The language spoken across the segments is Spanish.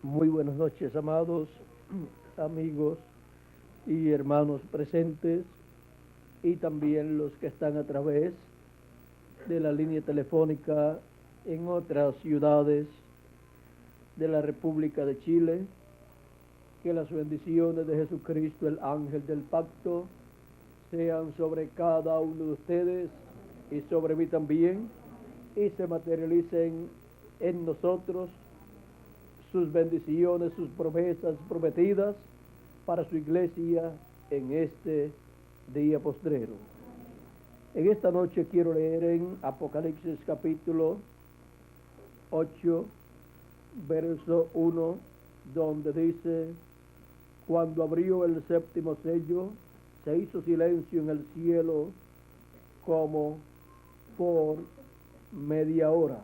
Muy buenas noches, amados amigos y hermanos presentes y también los que están a través de la línea telefónica en otras ciudades de la República de Chile. Que las bendiciones de Jesucristo, el ángel del pacto, sean sobre cada uno de ustedes y sobre mí también, y se materialicen en nosotros sus bendiciones, sus promesas prometidas para su iglesia en este día postrero. En esta noche quiero leer en Apocalipsis capítulo 8, verso 1, donde dice: cuando abrió el séptimo sello, se hizo silencio en el cielo como por media hora.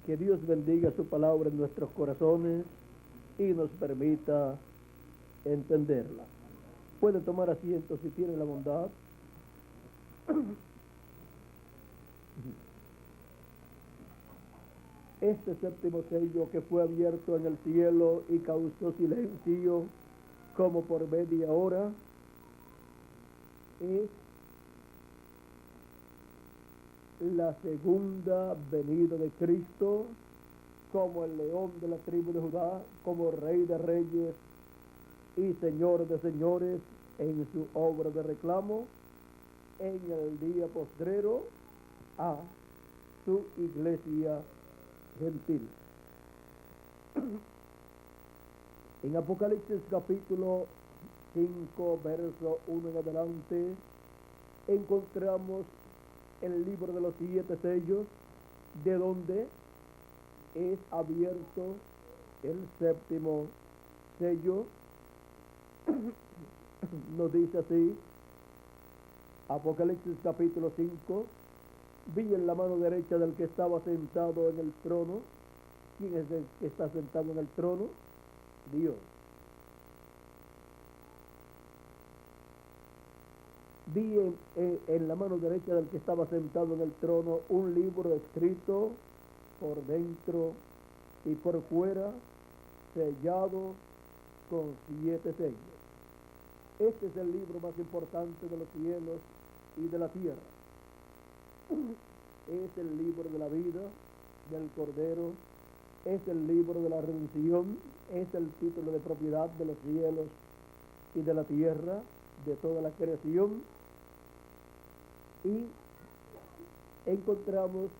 Que Dios bendiga su palabra en nuestros corazones y nos permita entenderla. Puede tomar asiento si tiene la bondad. Este séptimo sello que fue abierto en el cielo y causó silencio como por media hora es la segunda venida de Cristo como el león de la tribu de Judá, como rey de reyes y señor de señores en su obra de reclamo en el día postrero a su iglesia gentil. En Apocalipsis capítulo 5, verso 1 en adelante, encontramos el libro de los 7 sellos, de donde es abierto el séptimo sello. Nos dice así, Apocalipsis capítulo 5: vi en la mano derecha del que estaba sentado en el trono. ¿Quién es el que está sentado en el trono? Dios. Vi en la mano derecha del que estaba sentado en el trono un libro escrito por dentro y por fuera, sellado con 7 sellos. Este es el libro más importante de los cielos y de la tierra. Es el libro de la vida del Cordero, es el libro de la redención, es el título de propiedad de los cielos y de la tierra, de toda la creación. Y encontramos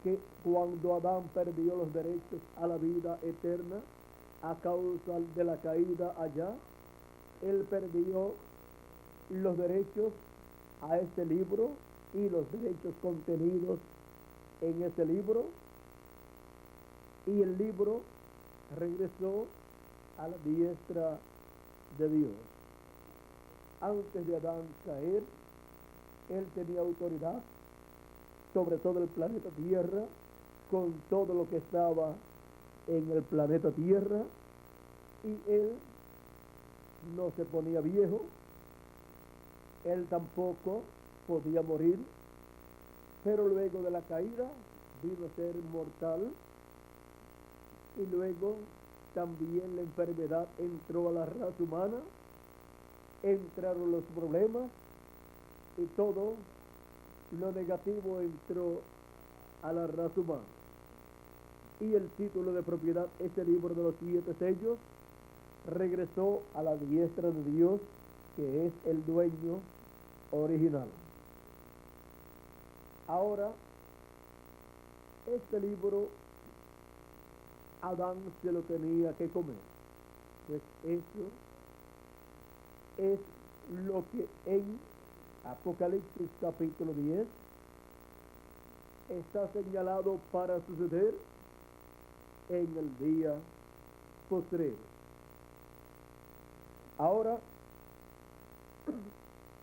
que cuando Adán perdió los derechos a la vida eterna a causa de la caída allá, él perdió los derechos a este libro y los derechos contenidos en ese libro, y el libro regresó a la diestra de Dios. Antes de Adán caer, él tenía autoridad sobre todo el planeta Tierra, con todo lo que estaba en el planeta Tierra, y él no se ponía viejo, él tampoco podía morir, pero luego de la caída vino a ser mortal, y luego también la enfermedad entró a la raza humana, entraron los problemas y todo lo negativo entró a la raza humana. Y el título de propiedad, ese libro de los 7 sellos, regresó a la diestra de Dios, que es el dueño original. Ahora, este libro Adán se lo tenía que comer. Pues eso es lo que en Apocalipsis capítulo 10 está señalado para suceder en el día postrero. Ahora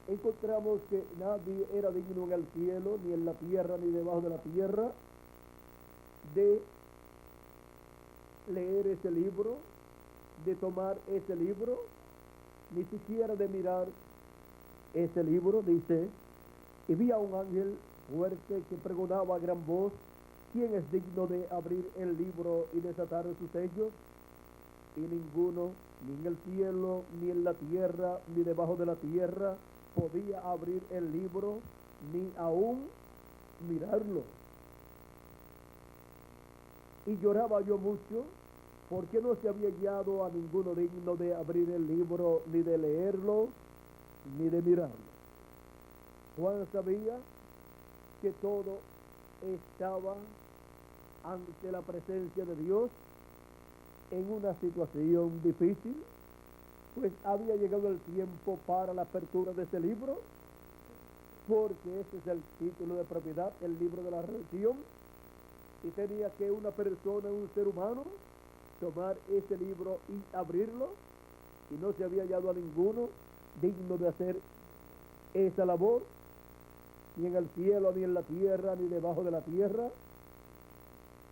encontramos que nadie era digno en el cielo, ni en la tierra, ni debajo de la tierra, de leer ese libro, de tomar ese libro, ni siquiera de mirar ese libro. Dice: y vi a un ángel fuerte que pregonaba a gran voz ¿quién es digno de abrir el libro y desatar sus sellos? Y ninguno, ni en el cielo, ni en la tierra, ni debajo de la tierra, podía abrir el libro, ni aún mirarlo. Y lloraba yo mucho, porque no se había hallado a ninguno digno de abrir el libro, ni de leerlo, ni de mirarlo. Juan sabía que todo estaba ante la presencia de Dios en una situación difícil, pues había llegado el tiempo para la apertura de ese libro, porque ese es el título de propiedad, el libro de la redención, y tenía que una persona, un ser humano, tomar ese libro y abrirlo, y no se había hallado a ninguno digno de hacer esa labor, ni en el cielo, ni en la tierra, ni debajo de la tierra.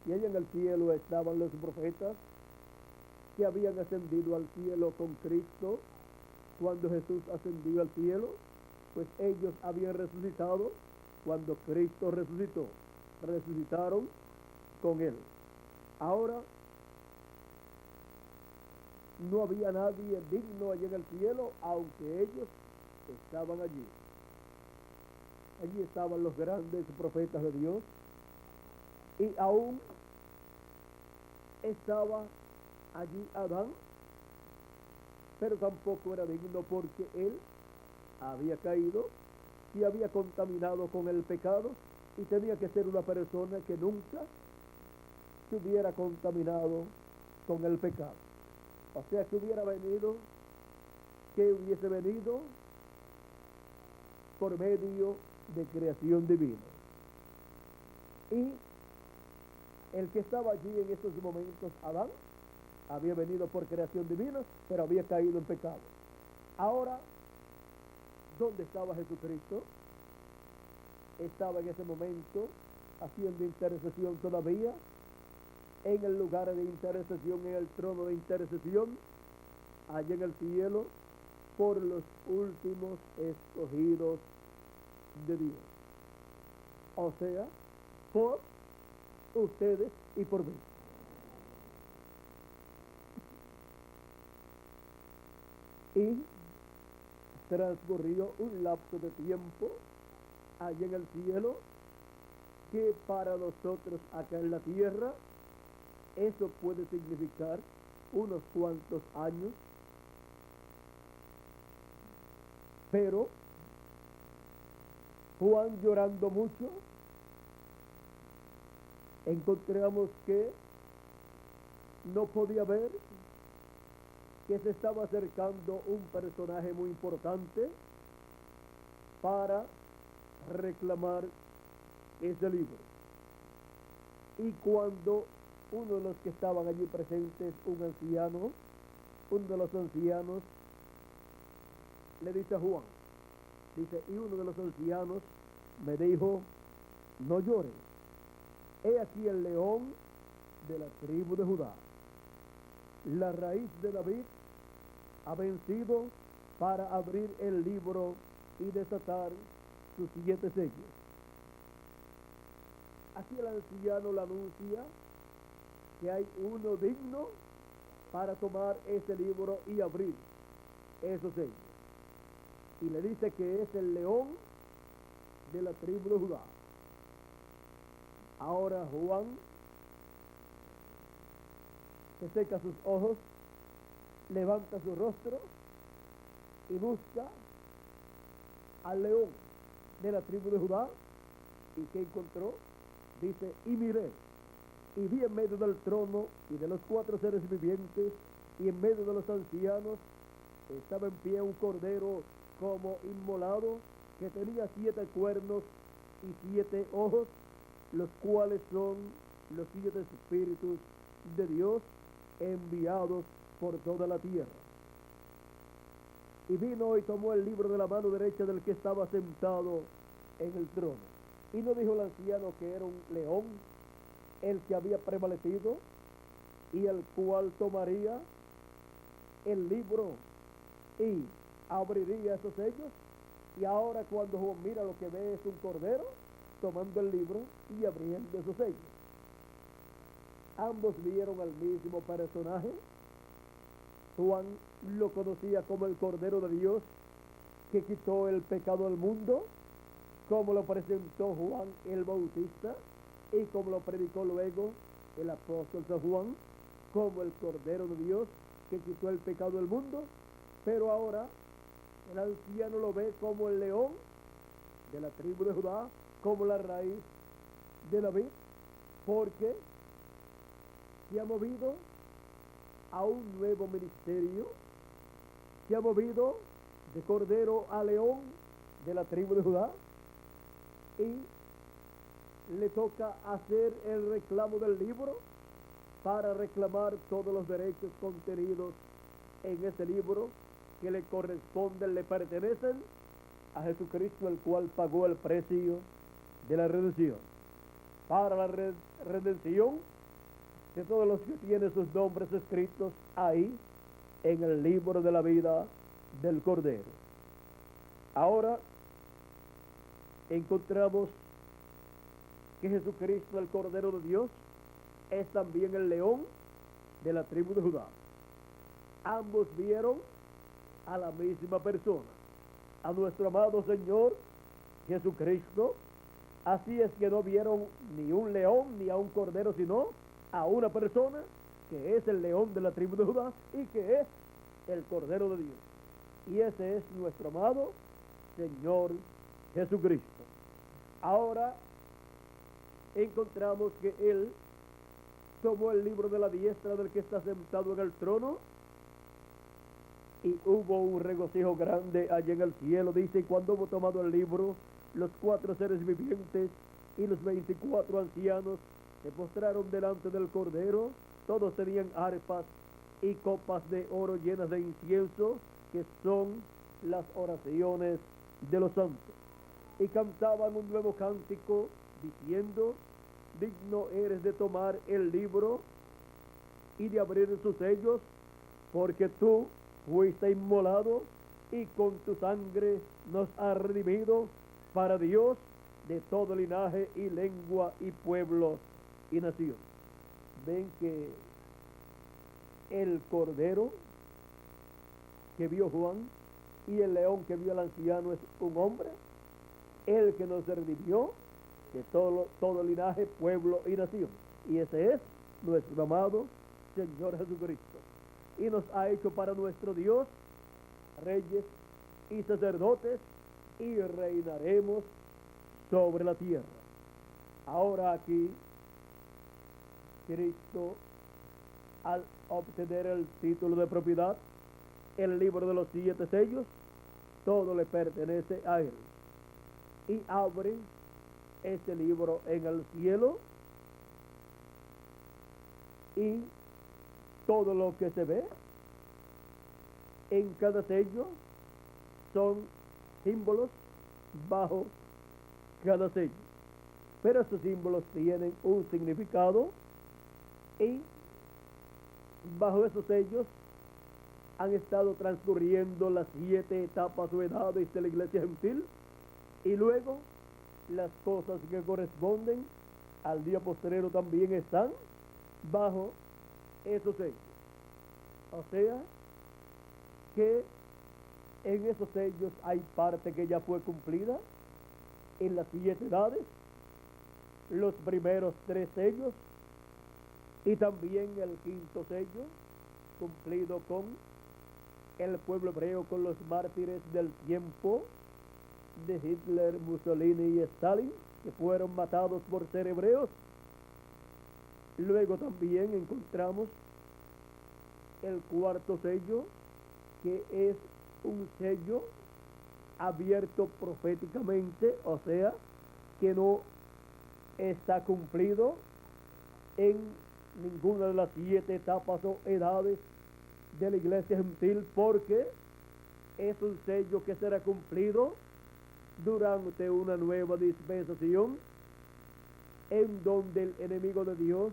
Y allá en el cielo estaban los profetas que habían ascendido al cielo con Cristo cuando Jesús ascendió al cielo, pues ellos habían resucitado cuando Cristo resucitó, resucitaron con él. Ahora no había nadie digno allá en el cielo, aunque ellos estaban allí. Allí estaban los grandes profetas de Dios, y aún estaba allí Adán, pero tampoco era digno porque él había caído y había contaminado con el pecado, y tenía que ser una persona que nunca se hubiera contaminado con el pecado. O sea, que hubiese venido por medio de creación divina. Y el que estaba allí en esos momentos, Adán, había venido por creación divina, pero había caído en pecado. Ahora, ¿dónde estaba Jesucristo? Estaba en ese momento haciendo intercesión todavía, en el lugar de intercesión, en el trono de intercesión, allá en el cielo, por los últimos escogidos de Dios. O sea, por ustedes y por mí. Y transcurrió un lapso de tiempo allá en el cielo, que para nosotros acá en la tierra eso puede significar unos cuantos años, pero Juan, llorando mucho, encontramos que no podía ver que se estaba acercando un personaje muy importante para reclamar ese libro. Y cuando uno de los que estaban allí presentes, uno de los ancianos, le dice a Juan, dice, y uno de los ancianos me dijo, no llores, he aquí el león de la tribu de Judá, la raíz de David, ha vencido para abrir el libro y desatar sus 7 sellos. Aquí el anciano le anuncia que hay uno digno para tomar ese libro y abrir esos sellos. Y le dice que es el león de la tribu de Judá. Ahora Juan se seca sus ojos, levanta su rostro y busca al león de la tribu de Judá. ¿Y qué encontró? Dice, y miré, y vi en medio del trono y de los 4 seres vivientes y en medio de los ancianos estaba en pie un cordero como inmolado, que tenía 7 cuernos y 7 ojos, los cuales son los 7 espíritus de Dios enviados por toda la tierra. Y vino y tomó el libro de la mano derecha del que estaba sentado en el trono. Y no dijo el anciano que era un león el que había prevalecido, y el cual tomaría el libro y abriría esos sellos. Y ahora cuando Juan mira, lo que ve es un cordero tomando el libro y abriendo esos sellos. Ambos vieron al mismo personaje. Juan lo conocía como el Cordero de Dios que quitó el pecado del mundo, como lo presentó Juan el Bautista y como lo predicó luego el apóstol San Juan, como el Cordero de Dios que quitó el pecado del mundo. Pero ahora el anciano lo ve como el león de la tribu de Judá, como la raíz de David, porque se ha movido a un nuevo ministerio, se ha movido de cordero a león de la tribu de Judá, y le toca hacer el reclamo del libro para reclamar todos los derechos contenidos en ese libro que le corresponden, le pertenecen a Jesucristo, el cual pagó el precio de la redención. Para la redención de todos los que tienen sus nombres escritos ahí en el libro de la vida del Cordero. Ahora encontramos que Jesucristo, el Cordero de Dios, es también el león de la tribu de Judá. Ambos vieron a la misma persona, a nuestro amado Señor Jesucristo. Así es que no vieron ni un león ni a un cordero, sino a una persona que es el león de la tribu de Judá y que es el Cordero de Dios. Y ese es nuestro amado Señor Jesucristo. Ahora encontramos que Él tomó el libro de la diestra del que está sentado en el trono, y hubo un regocijo grande allá en el cielo. Dice, y cuando hubo tomado el libro, los 4 seres vivientes y los 24 ancianos se postraron delante del Cordero. Todos tenían arpas y copas de oro llenas de incienso, que son las oraciones de los santos. Y cantaban un nuevo cántico, diciendo, digno eres de tomar el libro y de abrir sus sellos, porque tú fuiste inmolado y con tu sangre nos has redimido para Dios de todo linaje y lengua y pueblo y nación. Ven que el Cordero que vio Juan y el león que vio al anciano es un hombre, el que nos redimió de todo linaje, pueblo y nación. Y ese es nuestro amado Señor Jesucristo. Y nos ha hecho para nuestro Dios reyes y sacerdotes, y reinaremos sobre la tierra. Ahora aquí Cristo, al obtener el título de propiedad, el libro de los 7 sellos, todo le pertenece a Él. Y abre este libro en el cielo, y todo lo que se ve en cada sello son símbolos bajo cada sello. Pero estos símbolos tienen un significado, y bajo esos sellos han estado transcurriendo las 7 etapas o edades de la iglesia gentil, y luego las cosas que corresponden al día postrero también están bajo esos sellos. O sea que en esos sellos hay parte que ya fue cumplida en las 7 edades, los primeros 3 sellos, y también el 5.º sello cumplido con el pueblo hebreo, con los mártires del tiempo de Hitler, Mussolini y Stalin, que fueron matados por ser hebreos. Luego también encontramos el 4.º sello, que es un sello abierto proféticamente, o sea, que no está cumplido en ninguna de las 7 etapas o edades de la iglesia gentil, porque es un sello que será cumplido durante una nueva dispensación, en donde el enemigo de Dios,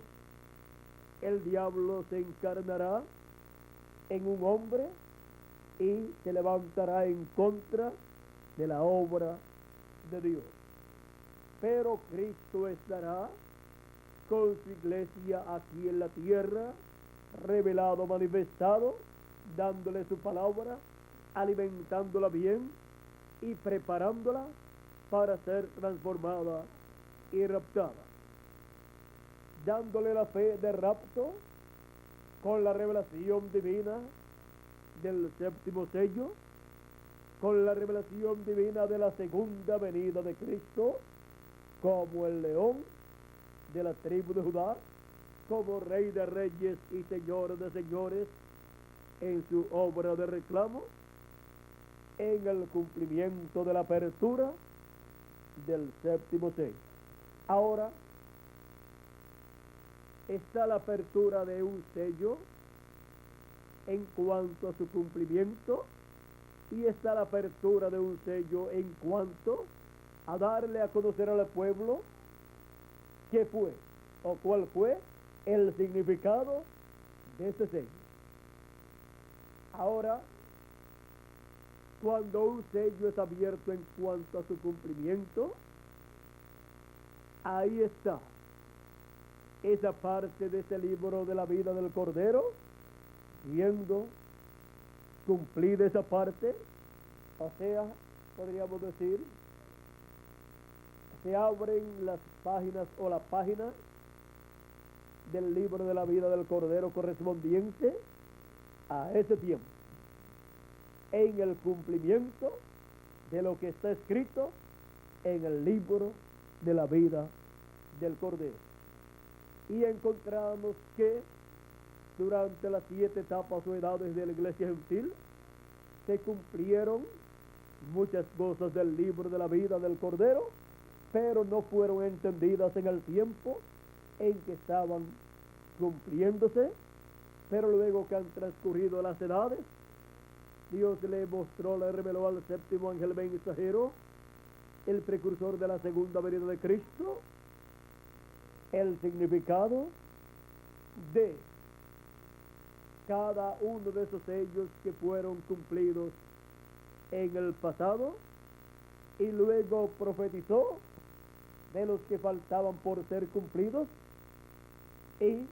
el diablo, se encarnará en un hombre y se levantará en contra de la obra de Dios. Pero Cristo estará con su iglesia aquí en la tierra, revelado, manifestado, dándole su palabra, alimentándola bien y preparándola para ser transformada y raptada, dándole la fe de rapto con la revelación divina del séptimo sello, con la revelación divina de la segunda venida de Cristo, como el león de la tribu de Judá, como Rey de reyes y Señor de señores, en su obra de reclamo, en el cumplimiento de la apertura del séptimo sello. Ahora está la apertura de un sello en cuanto a su cumplimiento, y está la apertura de un sello en cuanto a darle a conocer al pueblo qué fue o cuál fue el significado de ese sello. Ahora, cuando un sello es abierto en cuanto a su cumplimiento, ahí está esa parte de ese libro de la vida del Cordero, siendo cumplida esa parte, o sea, podríamos decir, se abren las páginas o la página del libro de la vida del Cordero correspondiente a ese tiempo, en el cumplimiento de lo que está escrito en el libro de la vida del Cordero. Y encontramos que durante las 7 etapas o edades de la iglesia gentil se cumplieron muchas cosas del libro de la vida del Cordero, pero no fueron entendidas en el tiempo en que estaban cumpliéndose. Pero luego que han transcurrido las edades, Dios le mostró, le reveló al séptimo ángel mensajero, el precursor de la segunda venida de Cristo, el significado de cada uno de esos sellos que fueron cumplidos en el pasado, y luego profetizó de los que faltaban por ser cumplidos, y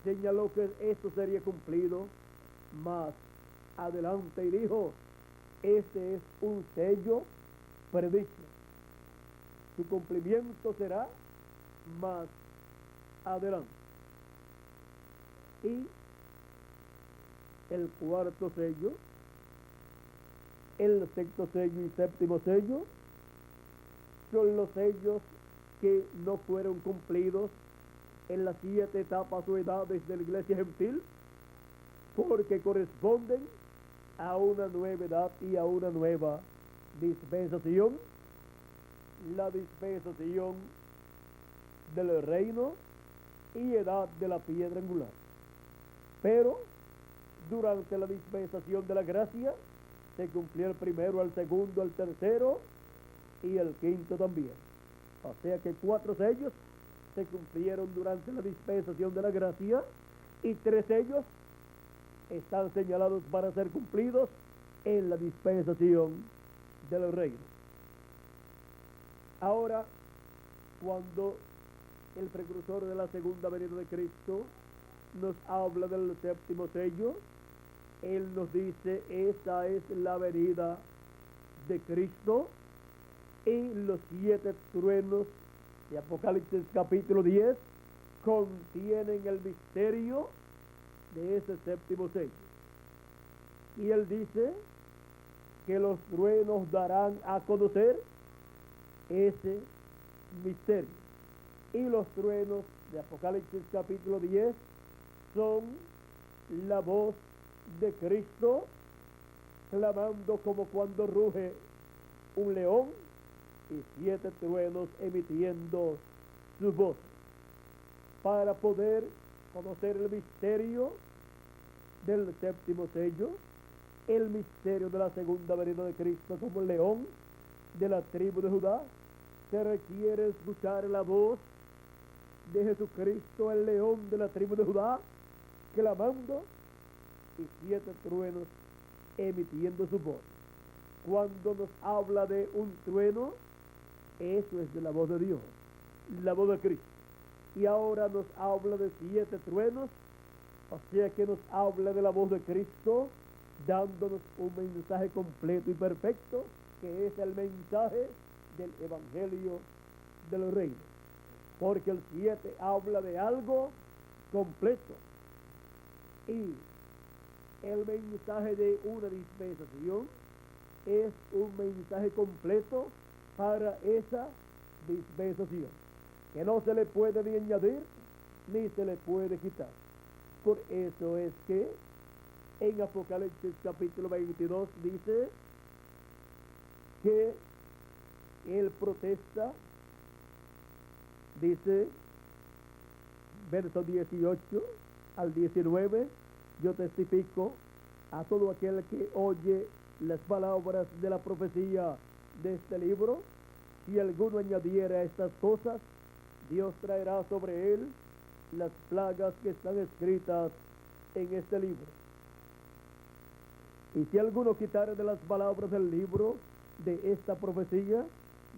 señaló que esto sería cumplido más adelante, y dijo: este es un sello predicho, su cumplimiento será más adelante. Y el cuarto sello, el sexto sello y séptimo sello son los sellos que no fueron cumplidos en las 7 etapas o edades de la iglesia gentil, porque corresponden a una nueva edad y a una nueva dispensación, la dispensación del reino y edad de la piedra angular. Pero durante la dispensación de la gracia se cumplió el primero, el segundo, el tercero y el quinto también. O sea que 4 sellos se cumplieron durante la dispensación de la gracia, y 3 sellos están señalados para ser cumplidos en la dispensación del reino. Ahora, cuando el precursor de la segunda venida de Cristo nos habla del séptimo sello, él nos dice: esa es la venida de Cristo, y los 7 truenos de Apocalipsis capítulo 10 contienen el misterio de ese séptimo sello. Y él dice que los truenos darán a conocer ese misterio. Y los truenos de Apocalipsis capítulo 10 son la voz de Cristo clamando como cuando ruge un león, y 7 truenos emitiendo su voz, para poder conocer el misterio del séptimo sello, el misterio de la segunda venida de Cristo como el león de la tribu de Judá. Se requiere escuchar la voz de Jesucristo, el león de la tribu de Judá, clamando, y 7 truenos emitiendo su voz. Cuando nos habla de un trueno, eso es de la voz de Dios, la voz de Cristo. y ahora nos habla de 7 truenos, o sea que nos habla de la voz de Cristo, dándonos un mensaje completo y perfecto, que es el mensaje del Evangelio de los Reinos. Porque el 7 habla de algo completo. Y el mensaje de una dispensación es un mensaje completo para esa dispensación, que no se le puede ni añadir ni se le puede quitar. Por eso es que en Apocalipsis capítulo 22 dice que él protesta, dice, verso 18 al 19, yo testifico a todo aquel que oye las palabras de la profecía de este libro, si alguno añadiera estas cosas, Dios traerá sobre él las plagas que están escritas en este libro. Y si alguno quitare de las palabras del libro de esta profecía,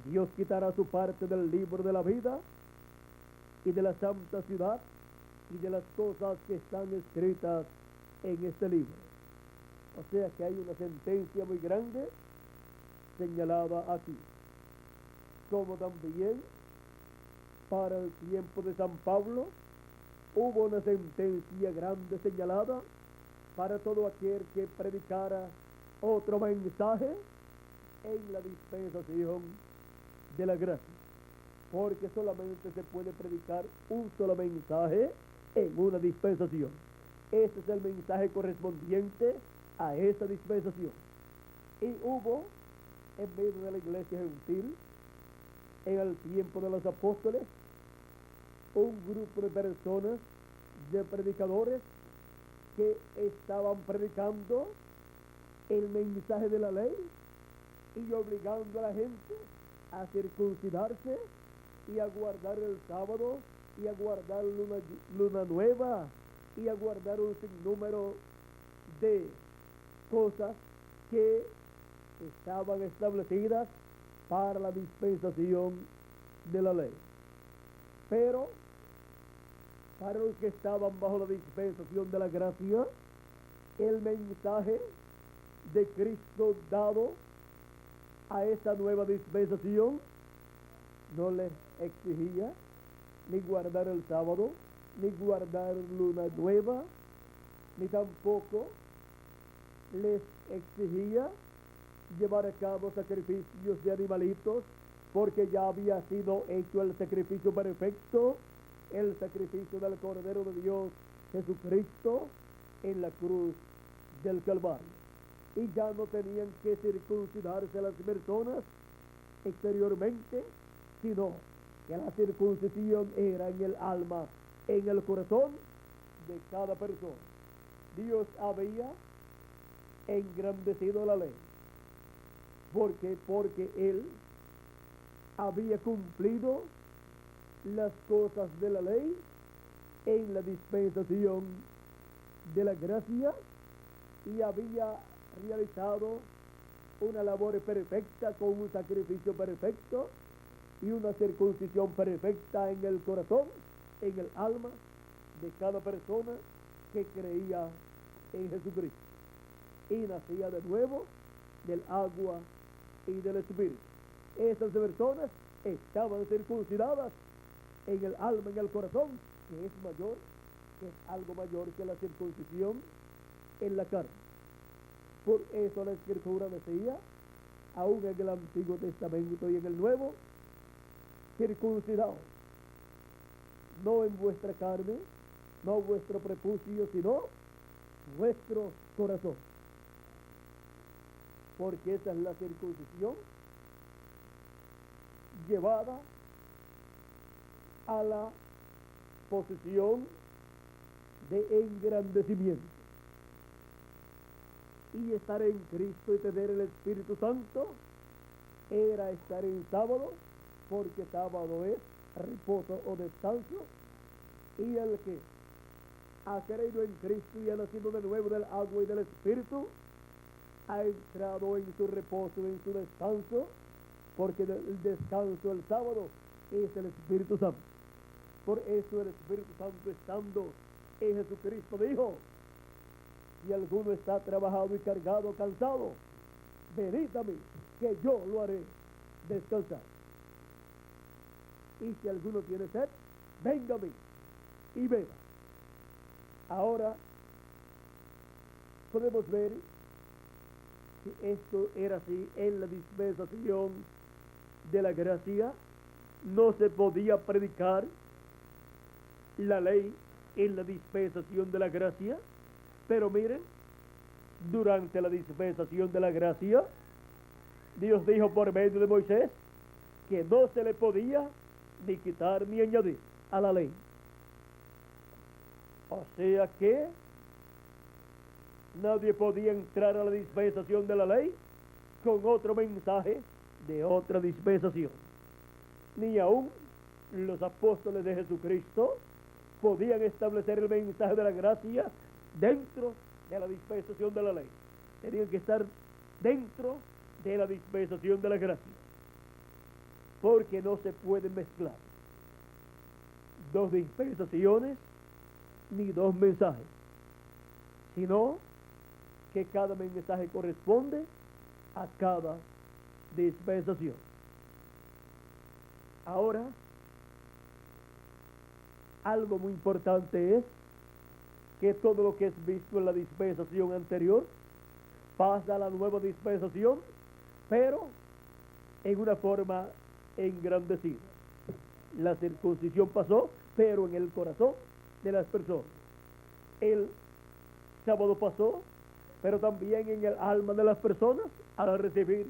Dios quitará su parte del libro de la vida y de la santa ciudad y de las cosas que están escritas en este libro. O sea que hay una sentencia muy grande señalada aquí. Como también para el tiempo de San Pablo hubo una sentencia grande señalada para todo aquel que predicara otro mensaje en la dispensación de la gracia, porque solamente se puede predicar un solo mensaje en una dispensación. Ese es el mensaje correspondiente a esa dispensación. Y hubo en medio de la iglesia gentil, en el tiempo de los apóstoles, un grupo de personas, de predicadores, que estaban predicando el mensaje de la ley y obligando a la gente a circuncidarse y a guardar el sábado y a guardar luna nueva y a guardar un sinnúmero de cosas que estaban establecidas para la dispensación de la ley. Pero para los que estaban bajo la dispensación de la gracia, el mensaje de Cristo dado a esa nueva dispensación no les exigía ni guardar el sábado, ni guardar luna nueva, ni tampoco les exigía llevar a cabo sacrificios de animalitos, porque ya había sido hecho el sacrificio perfecto, el sacrificio del Cordero de Dios Jesucristo en la cruz del Calvario. Y ya no tenían que circuncidarse las personas exteriormente, sino que la circuncisión era en el alma, en el corazón de cada persona. Dios había engrandecido la ley. ¿Por qué? Porque Él había cumplido las cosas de la ley en la dispensación de la gracia y había realizado una labor perfecta con un sacrificio perfecto y una circuncisión perfecta en el corazón, en el alma de cada persona que creía en Jesucristo y nacía de nuevo del agua y del Espíritu. Esas personas estaban circuncidadas en el alma, en el corazón, que es mayor, que es algo mayor que la circuncisión en la carne. Por eso la Escritura decía, aún en el Antiguo Testamento y en el Nuevo, circuncidaos, no en vuestra carne, no vuestro prepucio, sino vuestro corazón. Porque esa es la circuncisión llevada a la posición de engrandecimiento. Y estar en Cristo y tener el Espíritu Santo era estar en sábado, porque sábado es reposo o descanso, y el que ha creído en Cristo y ha nacido de nuevo del agua y del Espíritu, ha entrado en su reposo, en su descanso, porque el descanso el sábado es el Espíritu Santo. Por eso el Espíritu Santo, estando en Jesucristo, dijo: si alguno está trabajado y cargado, cansado, venid a mí, que yo lo haré descansar. Y si alguno tiene sed, venga a mí y beba. Ahora podemos ver que esto era así en la dispensación de la gracia. No se podía predicar la ley en la dispensación de la gracia, pero miren, durante la dispensación de la gracia, Dios dijo por medio de Moisés que no se le podía ni quitar ni añadir a la ley. O sea que nadie podía entrar a la dispensación de la ley con otro mensaje de otra dispensación. Ni aún los apóstoles de Jesucristo podían establecer el mensaje de la gracia dentro de la dispensación de la ley. Tenían que estar dentro de la dispensación de la gracia, porque no se pueden mezclar dos dispensaciones ni dos mensajes, sino que cada mensaje corresponde a cada dispensación. Ahora, algo muy importante es que todo lo que es visto en la dispensación anterior pasa a la nueva dispensación, pero en una forma engrandecida. La circuncisión pasó, pero en el corazón de las personas. El sábado pasó, pero también en el alma de las personas al recibir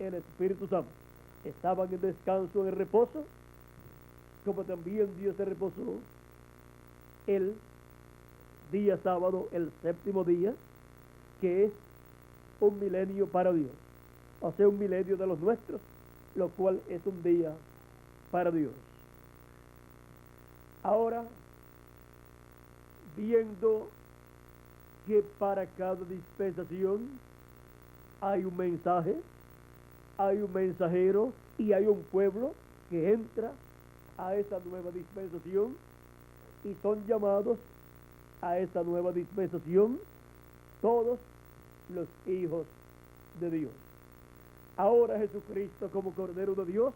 el Espíritu Santo. Estaban en descanso, en reposo, como también Dios se reposó el día sábado, el séptimo día, que es un milenio para Dios. O sea, un milenio de los nuestros, lo cual es un día para Dios. Ahora, viendo que para cada dispensación hay un mensaje, hay un mensajero y hay un pueblo que entra a esa nueva dispensación y son llamados a esa nueva dispensación todos los hijos de Dios. Ahora Jesucristo como Cordero de Dios,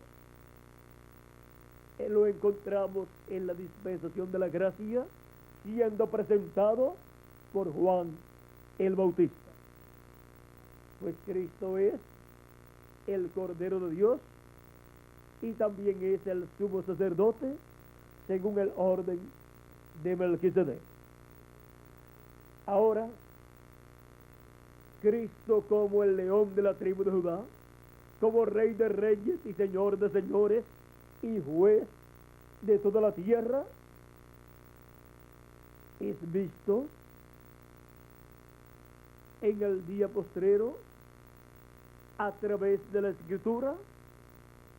lo encontramos en la dispensación de la gracia, siendo presentado por Juan el Bautista. Pues Cristo es el Cordero de Dios y también es el sumo sacerdote según el orden de Melquisedec. Ahora, Cristo como el león de la tribu de Judá, como Rey de reyes y Señor de señores y juez de toda la tierra, es visto en el día postrero a través de la Escritura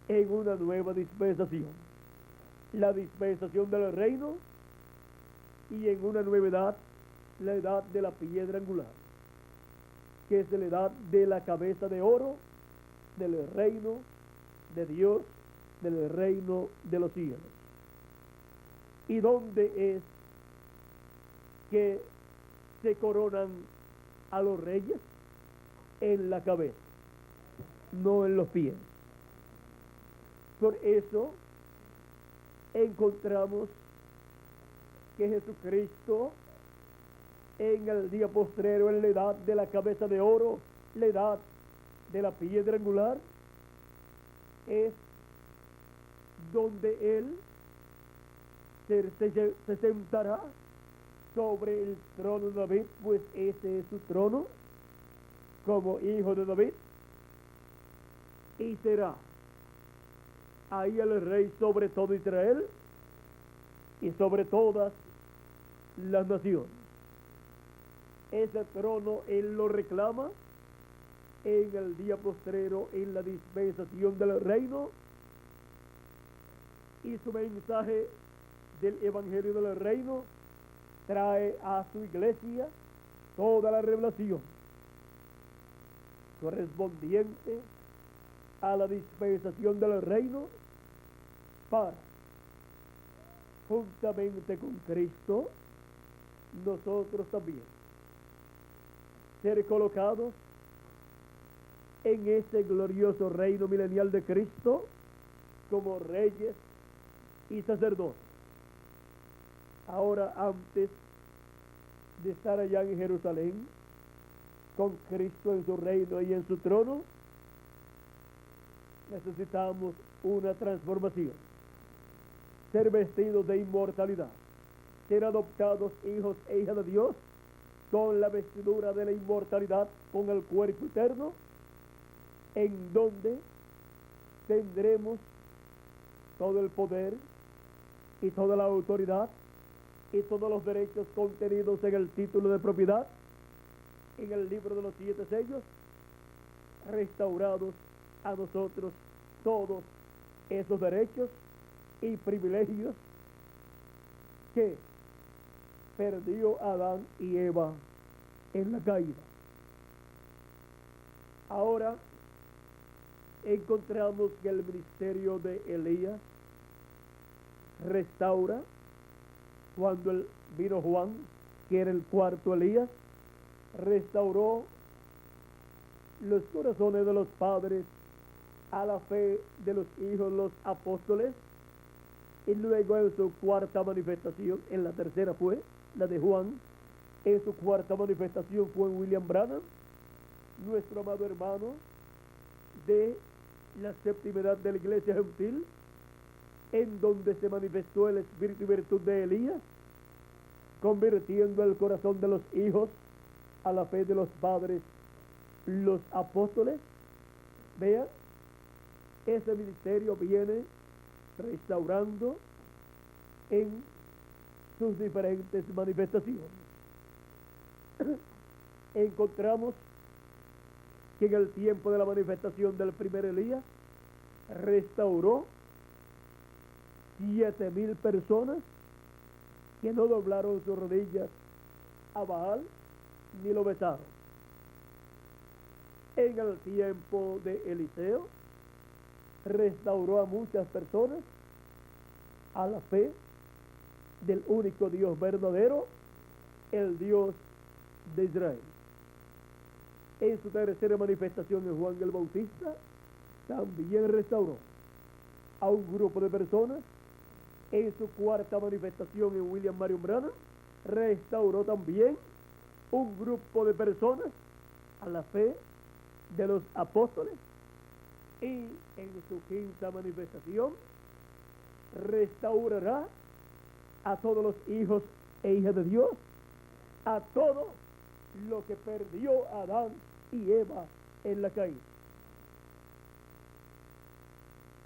en una nueva dispensación, la dispensación del reino, y en una nueva edad, la edad de la piedra angular, que es la edad de la cabeza de oro del reino de Dios, del reino de los cielos. ¿Y dónde es que se coronan a los reyes? En la cabeza, no en los pies. Por eso encontramos que Jesucristo en el día postrero, en la edad de la cabeza de oro, la edad de la piedra angular, es donde Él se sentará sobre el trono de David, pues ese es su trono como hijo de David, y será ahí el rey sobre todo Israel y sobre todas las naciones. Ese trono Él lo reclama en el día postrero, en la dispensación del reino, y su mensaje del evangelio del reino trae a su iglesia toda la revelación correspondiente a la dispensación del reino para juntamente con Cristo, nosotros también ser colocados en ese glorioso reino milenial de Cristo como reyes y sacerdotes. Ahora, antes de estar allá en Jerusalén con Cristo en su reino y en su trono, necesitamos una transformación, ser vestidos de inmortalidad, ser adoptados hijos e hijas de Dios con la vestidura de la inmortalidad, con el cuerpo eterno, en donde tendremos todo el poder y toda la autoridad y todos los derechos contenidos en el título de propiedad, en el libro de los 7 sellos, restaurados a nosotros todos esos derechos y privilegios que perdió Adán y Eva en la caída. Ahora encontramos que el ministerio de Elías restaura cuando vino Juan, que era el cuarto Elías, restauró los corazones de los padres a la fe de los hijos, los apóstoles, y luego en su cuarta manifestación, en la tercera fue la de Juan, en su cuarta manifestación fue en William Branham, nuestro amado hermano de la séptima edad de la iglesia gentil, en donde se manifestó el espíritu y virtud de Elías, convirtiendo el corazón de los hijos a la fe de los padres, los apóstoles. Vean, ese ministerio viene restaurando en sus diferentes manifestaciones. Encontramos que en el tiempo de la manifestación del primer Elías restauró 7,000 personas que no doblaron sus rodillas a Baal ni lo besaron. En el tiempo de Eliseo restauró a muchas personas a la fe del único Dios verdadero, el Dios de Israel. En su tercera manifestación en Juan el Bautista también restauró a un grupo de personas. En su cuarta manifestación en William Marion Branham restauró también un grupo de personas a la fe de los apóstoles. Y en su quinta manifestación restaurará a todos los hijos e hijas de Dios, a todo lo que perdió Adán y Eva en la caída.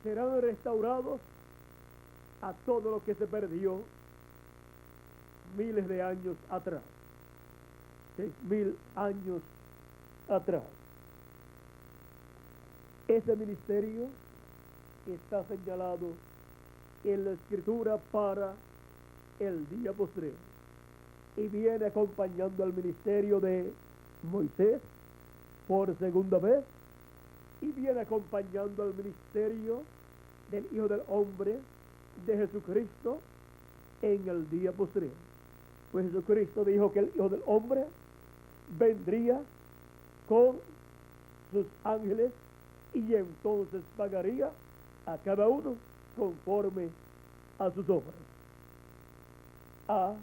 Serán restaurados a todo lo que se perdió miles de años atrás, 6,000 años atrás. Ese ministerio está señalado en la Escritura para el día postrero y viene acompañando al ministerio de Moisés por segunda vez y viene acompañando al ministerio del Hijo del Hombre, de Jesucristo, en el día postrero. Pues Jesucristo dijo que el Hijo del Hombre vendría con sus ángeles y entonces pagaría a cada uno conforme a sus obras. A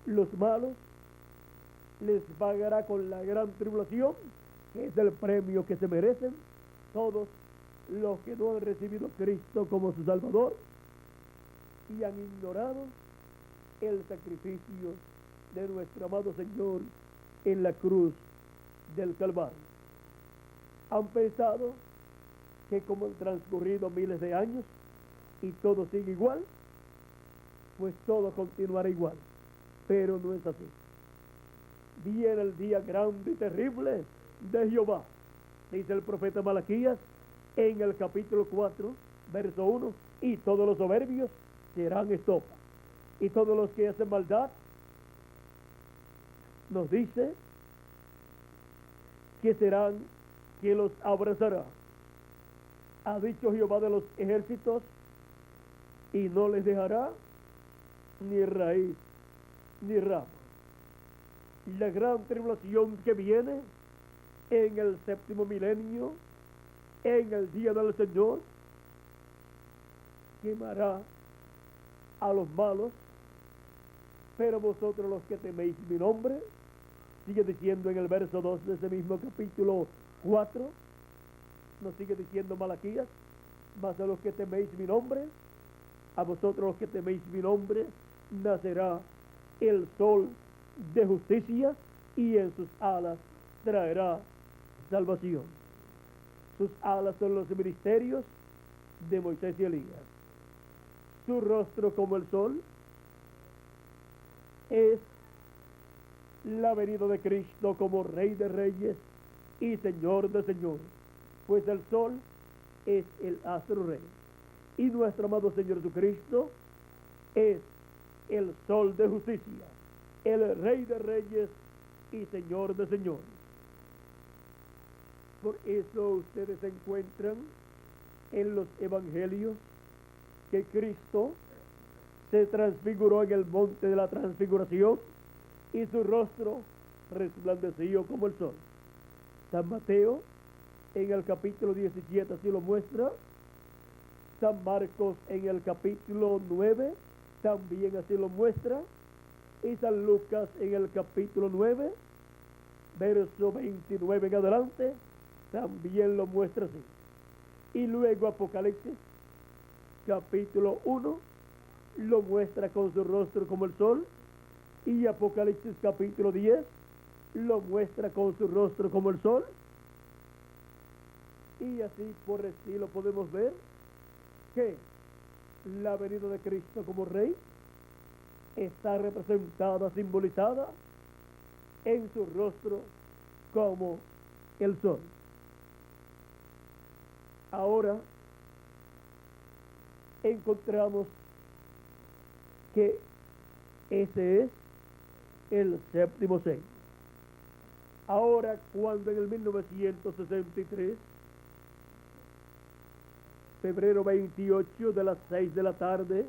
los malos les pagará con la gran tribulación, que es el premio que se merecen todos los que no han recibido a Cristo como su Salvador y han ignorado el sacrificio de nuestro amado Señor en la cruz del Calvario. Han pensado que como han transcurrido miles de años y todo sigue igual, pues todo continuará igual, pero no es así. Viene el día grande y terrible de Jehová, dice el profeta Malaquías en el capítulo 4, verso 1, y todos los soberbios serán estopa, y todos los que hacen maldad, nos dice que serán, que los abrazará. Ha dicho Jehová de los ejércitos, y no les dejará ni raíz ni rama. La gran tribulación que viene en el séptimo milenio, en el día del Señor, quemará a los malos, pero vosotros los que teméis mi nombre, sigue diciendo en el verso 2 de ese mismo capítulo 4, nos sigue diciendo Malaquías, mas a los que teméis mi nombre, a vosotros los que teméis mi nombre, nacerá el sol de justicia y en sus alas traerá salvación. Sus alas son los ministerios de Moisés y Elías. Su rostro como el sol es la venida de Cristo como Rey de Reyes y Señor de Señores, pues el sol es el astro rey y nuestro amado Señor Jesucristo es el sol de justicia, el Rey de Reyes y Señor de Señores. Por eso ustedes encuentran en los evangelios que Cristo se transfiguró en el monte de la transfiguración y su rostro resplandeció como el sol. San Mateo en el capítulo 17 así lo muestra. San Marcos en el capítulo 9 también así lo muestra. Y San Lucas en el capítulo 9, verso 29 en adelante, también lo muestra así. Y luego Apocalipsis, capítulo 1, lo muestra con su rostro como el sol. Y Apocalipsis, capítulo 10, lo muestra con su rostro como el sol. Y así por estilo podemos ver que la venida de Cristo como Rey está representada, simbolizada en su rostro como el sol. Ahora encontramos que ese es el séptimo sello. Ahora, cuando en el 1963, febrero 28 de las 6 de la tarde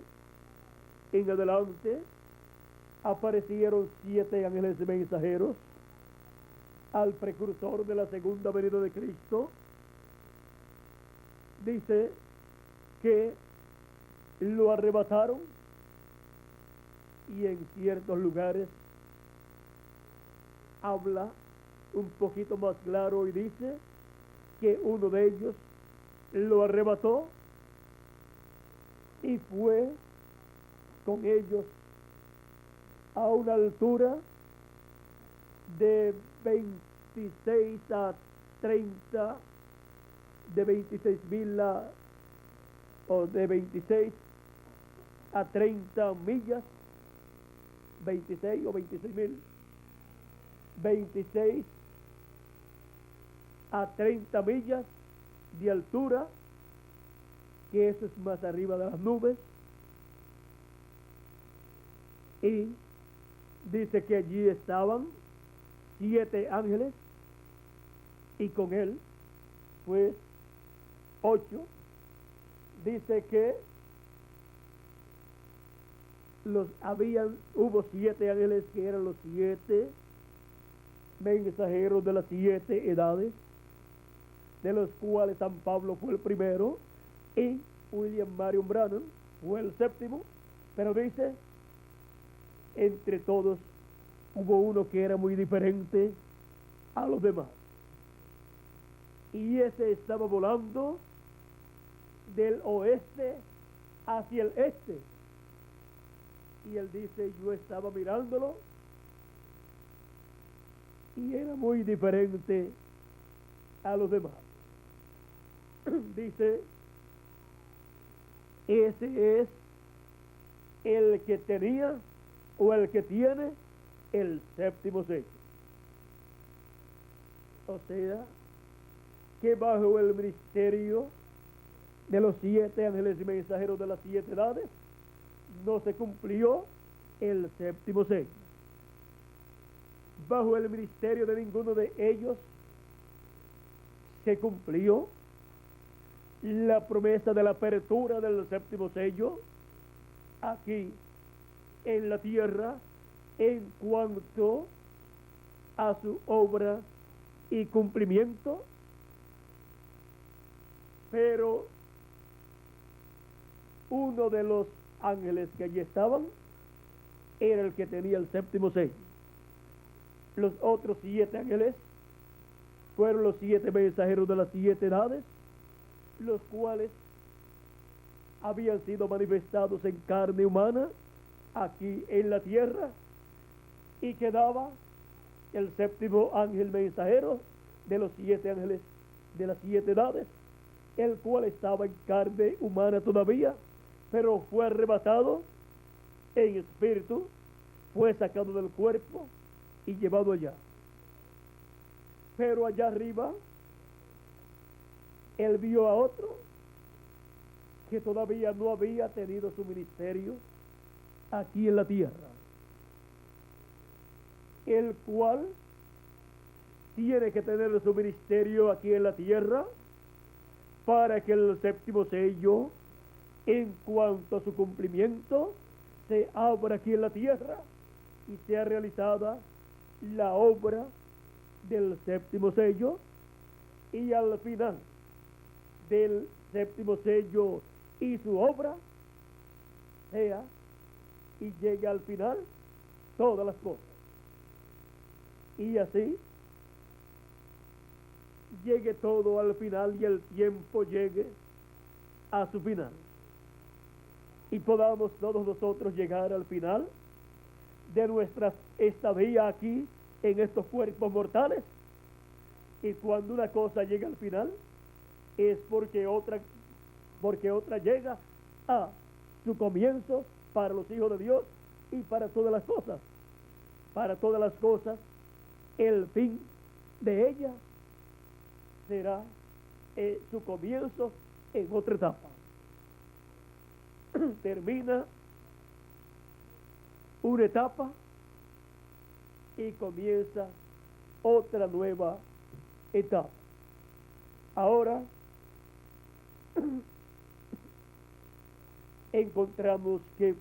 en adelante, aparecieron 7 ángeles mensajeros al precursor de la segunda venida de Cristo. Dice que lo arrebataron y en ciertos lugares habla un poquito más claro y dice que uno de ellos lo arrebató y fue con ellos a una altura de 26 a 30, de 26,000 o de 26 a 30 millas, 26 o 26,000, 26 a 30 millas de altura, que eso es más arriba de las nubes. Y dice que allí estaban 7 ángeles y con él pues 8. Dice que hubo 7 ángeles que eran los 7 mensajeros de las 7 edades, de los cuales San Pablo fue el primero y William Marion Branham fue el séptimo. Pero dice, entre todos hubo uno que era muy diferente a los demás, y ese estaba volando del oeste hacia el este. Y él dice, yo estaba mirándolo y era muy diferente a los demás. Dice, ese es el que tenía o el que tiene el séptimo sello. O sea, que bajo el ministerio de los 7 ángeles y mensajeros de las 7 edades no se cumplió el séptimo sello. Bajo el ministerio de ninguno de ellos se cumplió la promesa de la apertura del séptimo sello, aquí en la tierra en cuanto a su obra y cumplimiento, pero uno de los ángeles que allí estaban era el que tenía el séptimo sello. Los otros 7 ángeles fueron los 7 mensajeros de las 7 edades, los cuales habían sido manifestados en carne humana aquí en la tierra, y quedaba el séptimo ángel mensajero de los 7 ángeles de las 7 edades, el cual estaba en carne humana todavía, pero fue arrebatado en espíritu, fue sacado del cuerpo y llevado allá. Pero allá arriba él vio a otro que todavía no había tenido su ministerio aquí en la tierra, el cual tiene que tener su ministerio aquí en la tierra para que el séptimo sello, en cuanto a su cumplimiento, se abra aquí en la tierra y sea realizada la obra del séptimo sello, y al final del séptimo sello y su obra sea y llegue al final todas las cosas, y así llegue todo al final y el tiempo llegue a su final y podamos todos nosotros llegar al final de nuestra estadía aquí en estos cuerpos mortales. Y cuando una cosa llega al final es porque otra llega a su comienzo para los hijos de Dios y para todas las cosas. Para todas las cosas, el fin de ella será su comienzo en otra etapa. Termina una etapa y comienza otra nueva etapa. Ahora encontramos que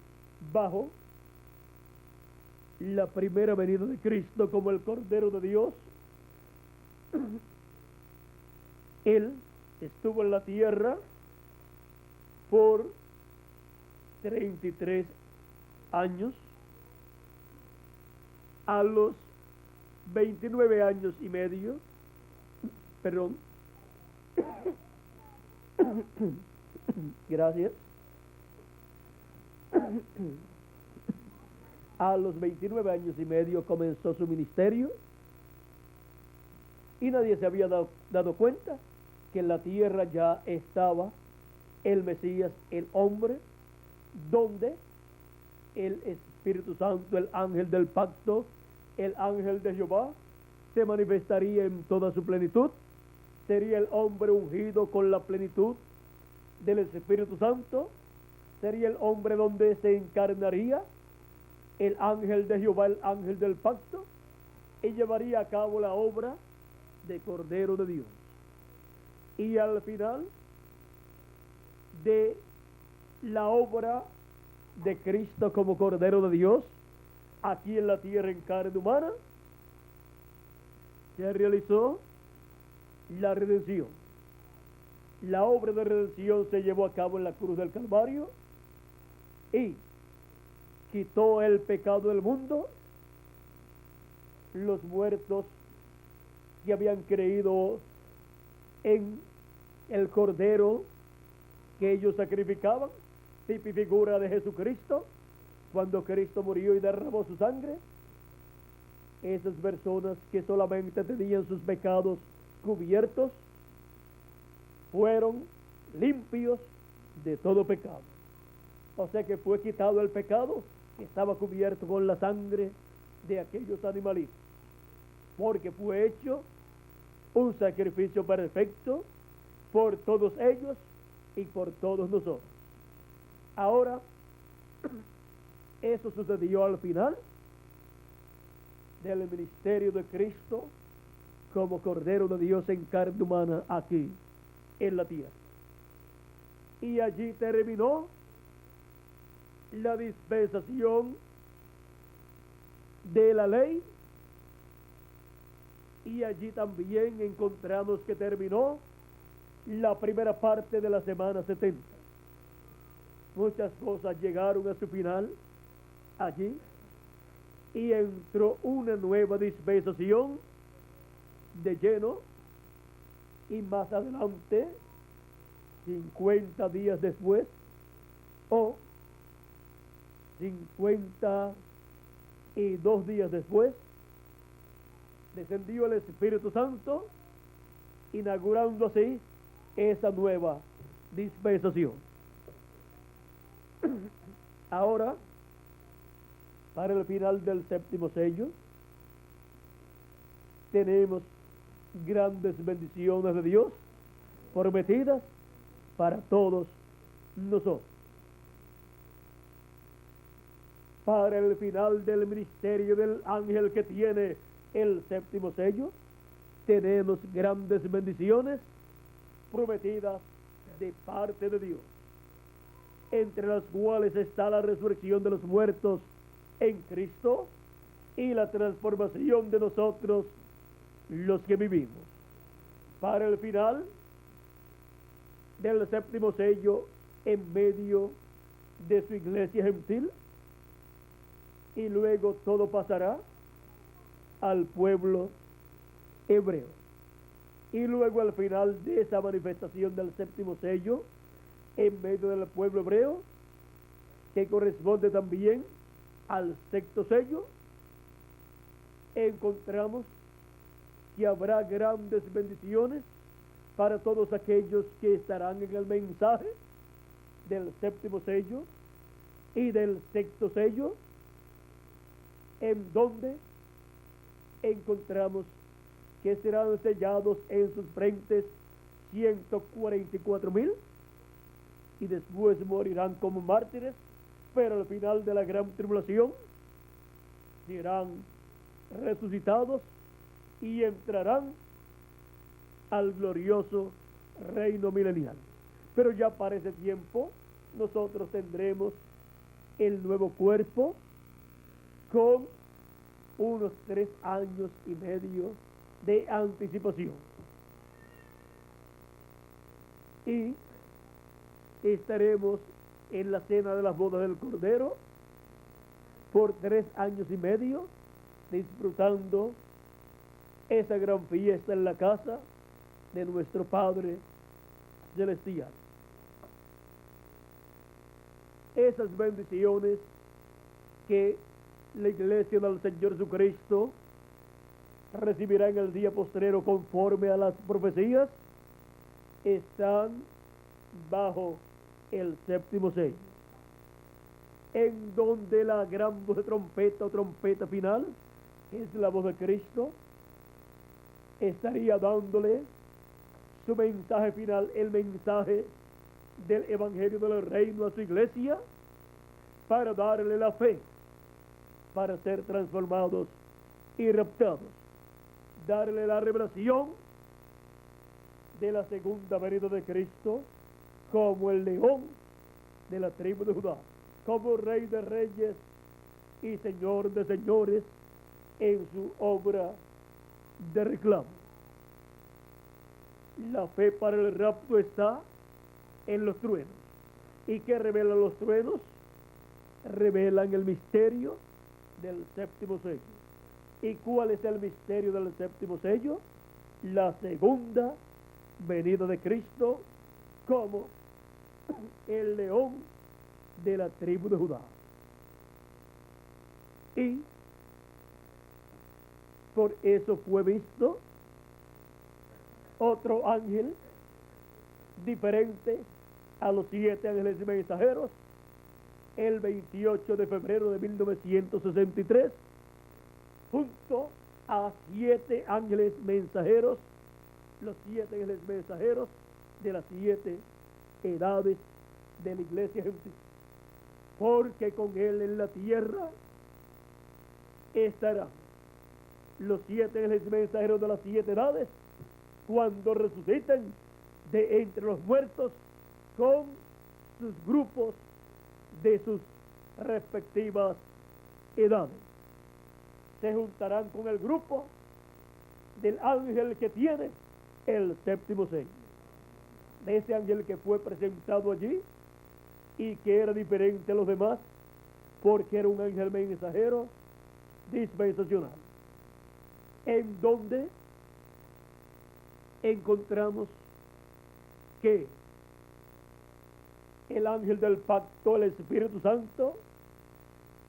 bajo la primera venida de Cristo como el Cordero de Dios, Él estuvo en la tierra por 33 años. A los 29 años y medio, perdón, gracias, a los 29 años y medio comenzó su ministerio, y nadie se había dado cuenta que en la tierra ya estaba el Mesías, el hombre, donde el Espíritu Santo, el ángel del pacto, el ángel de Jehová, se manifestaría en toda su plenitud. Sería el hombre ungido con la plenitud del Espíritu Santo. Sería el hombre donde se encarnaría el ángel de Jehová, el ángel del pacto, y llevaría a cabo la obra de Cordero de Dios. Y al final de la obra de Cristo como Cordero de Dios aquí en la tierra en carne humana, se realizó la redención. La obra de redención se llevó a cabo en la cruz del Calvario y quitó el pecado del mundo. Los muertos que habían creído en el Cordero que ellos sacrificaban, tipo y figura de Jesucristo, cuando Cristo murió y derramó su sangre, esas personas que solamente tenían sus pecados cubiertos fueron limpios de todo pecado. O sea que fue quitado el pecado que estaba cubierto con la sangre de aquellos animalitos, porque fue hecho un sacrificio perfecto por todos ellos y por todos nosotros. Ahora, eso sucedió al final del ministerio de Cristo como Cordero de Dios en carne humana aquí en la tierra. Y allí terminó la dispensación de la ley, y allí también encontramos que terminó la primera parte de la semana 70. Muchas cosas llegaron a su final allí, y entró una nueva dispensación de lleno, y más adelante, 50 días después, o 52 días después, descendió el Espíritu Santo, inaugurando así esa nueva dispensación. Ahora, para el final del séptimo sello, tenemos grandes bendiciones de Dios prometidas para todos nosotros. Para el final del ministerio del ángel que tiene el séptimo sello, tenemos grandes bendiciones prometidas de parte de Dios, entre las cuales está la resurrección de los muertos en Cristo y la transformación de nosotros los que vivimos. Para el final del séptimo sello, en medio de su iglesia gentil, y luego todo pasará al pueblo hebreo. Y luego al final de esa manifestación del séptimo sello, en medio del pueblo hebreo, que corresponde también al sexto sello, encontramos que habrá grandes bendiciones para todos aquellos que estarán en el mensaje del séptimo sello y del sexto sello, en donde encontramos que serán sellados en sus frentes 144,000, y después morirán como mártires, pero al final de la gran tribulación serán resucitados y entrarán al glorioso reino milenial. Pero ya para ese tiempo nosotros tendremos el nuevo cuerpo con unos 3 años y medio de anticipación, y estaremos en la cena de las bodas del Cordero por 3 años y medio, disfrutando esa gran fiesta en la casa de nuestro Padre Celestial. Esas bendiciones que la iglesia del Señor Jesucristo recibirá en el día postrero conforme a las profecías, están bajo el séptimo sello, en donde la gran voz de trompeta o trompeta final, que es la voz de Cristo, estaría dándole su mensaje final, el mensaje del evangelio del reino a su iglesia, para darle la fe para ser transformados y raptados, darle la revelación de la segunda venida de Cristo como el león de la tribu de Judá, como rey de reyes y señor de señores en su obra de reclamo. La fe para el rapto está en los truenos. ¿Y qué revelan los truenos? Revelan el misterio del séptimo sello. ¿Y cuál es el misterio del séptimo sello? La segunda venida de Cristo como el león de la tribu de Judá. Y por eso fue visto otro ángel diferente a los 7 ángeles mensajeros el 28 de febrero de 1963, junto a 7 ángeles mensajeros, los 7 ángeles mensajeros de las 7 edades de la iglesia gentil, porque con él en la tierra estarán los 7 ángeles mensajeros de las 7 edades cuando resuciten de entre los muertos con sus grupos de sus respectivas edades. Se juntarán con el grupo del ángel que tiene el séptimo sello, de ese ángel que fue presentado allí y que era diferente a los demás porque era un ángel mensajero dispensacional, en donde encontramos que el ángel del pacto, el Espíritu Santo,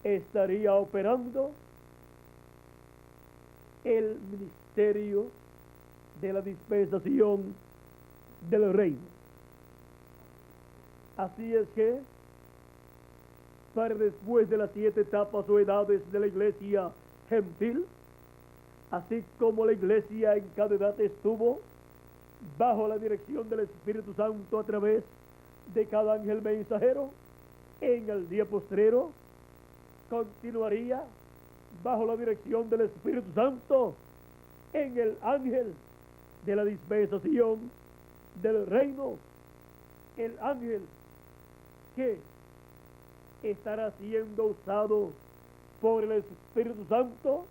estaría operando el ministerio de la dispensación del reino. Así es que, para después de las 7 etapas o edades de la iglesia gentil, así como la iglesia en cada edad estuvo bajo la dirección del Espíritu Santo a través de cada ángel mensajero, en el día postrero continuaría bajo la dirección del Espíritu Santo en el ángel de la dispensación del reino, el ángel que estará siendo usado por el Espíritu Santo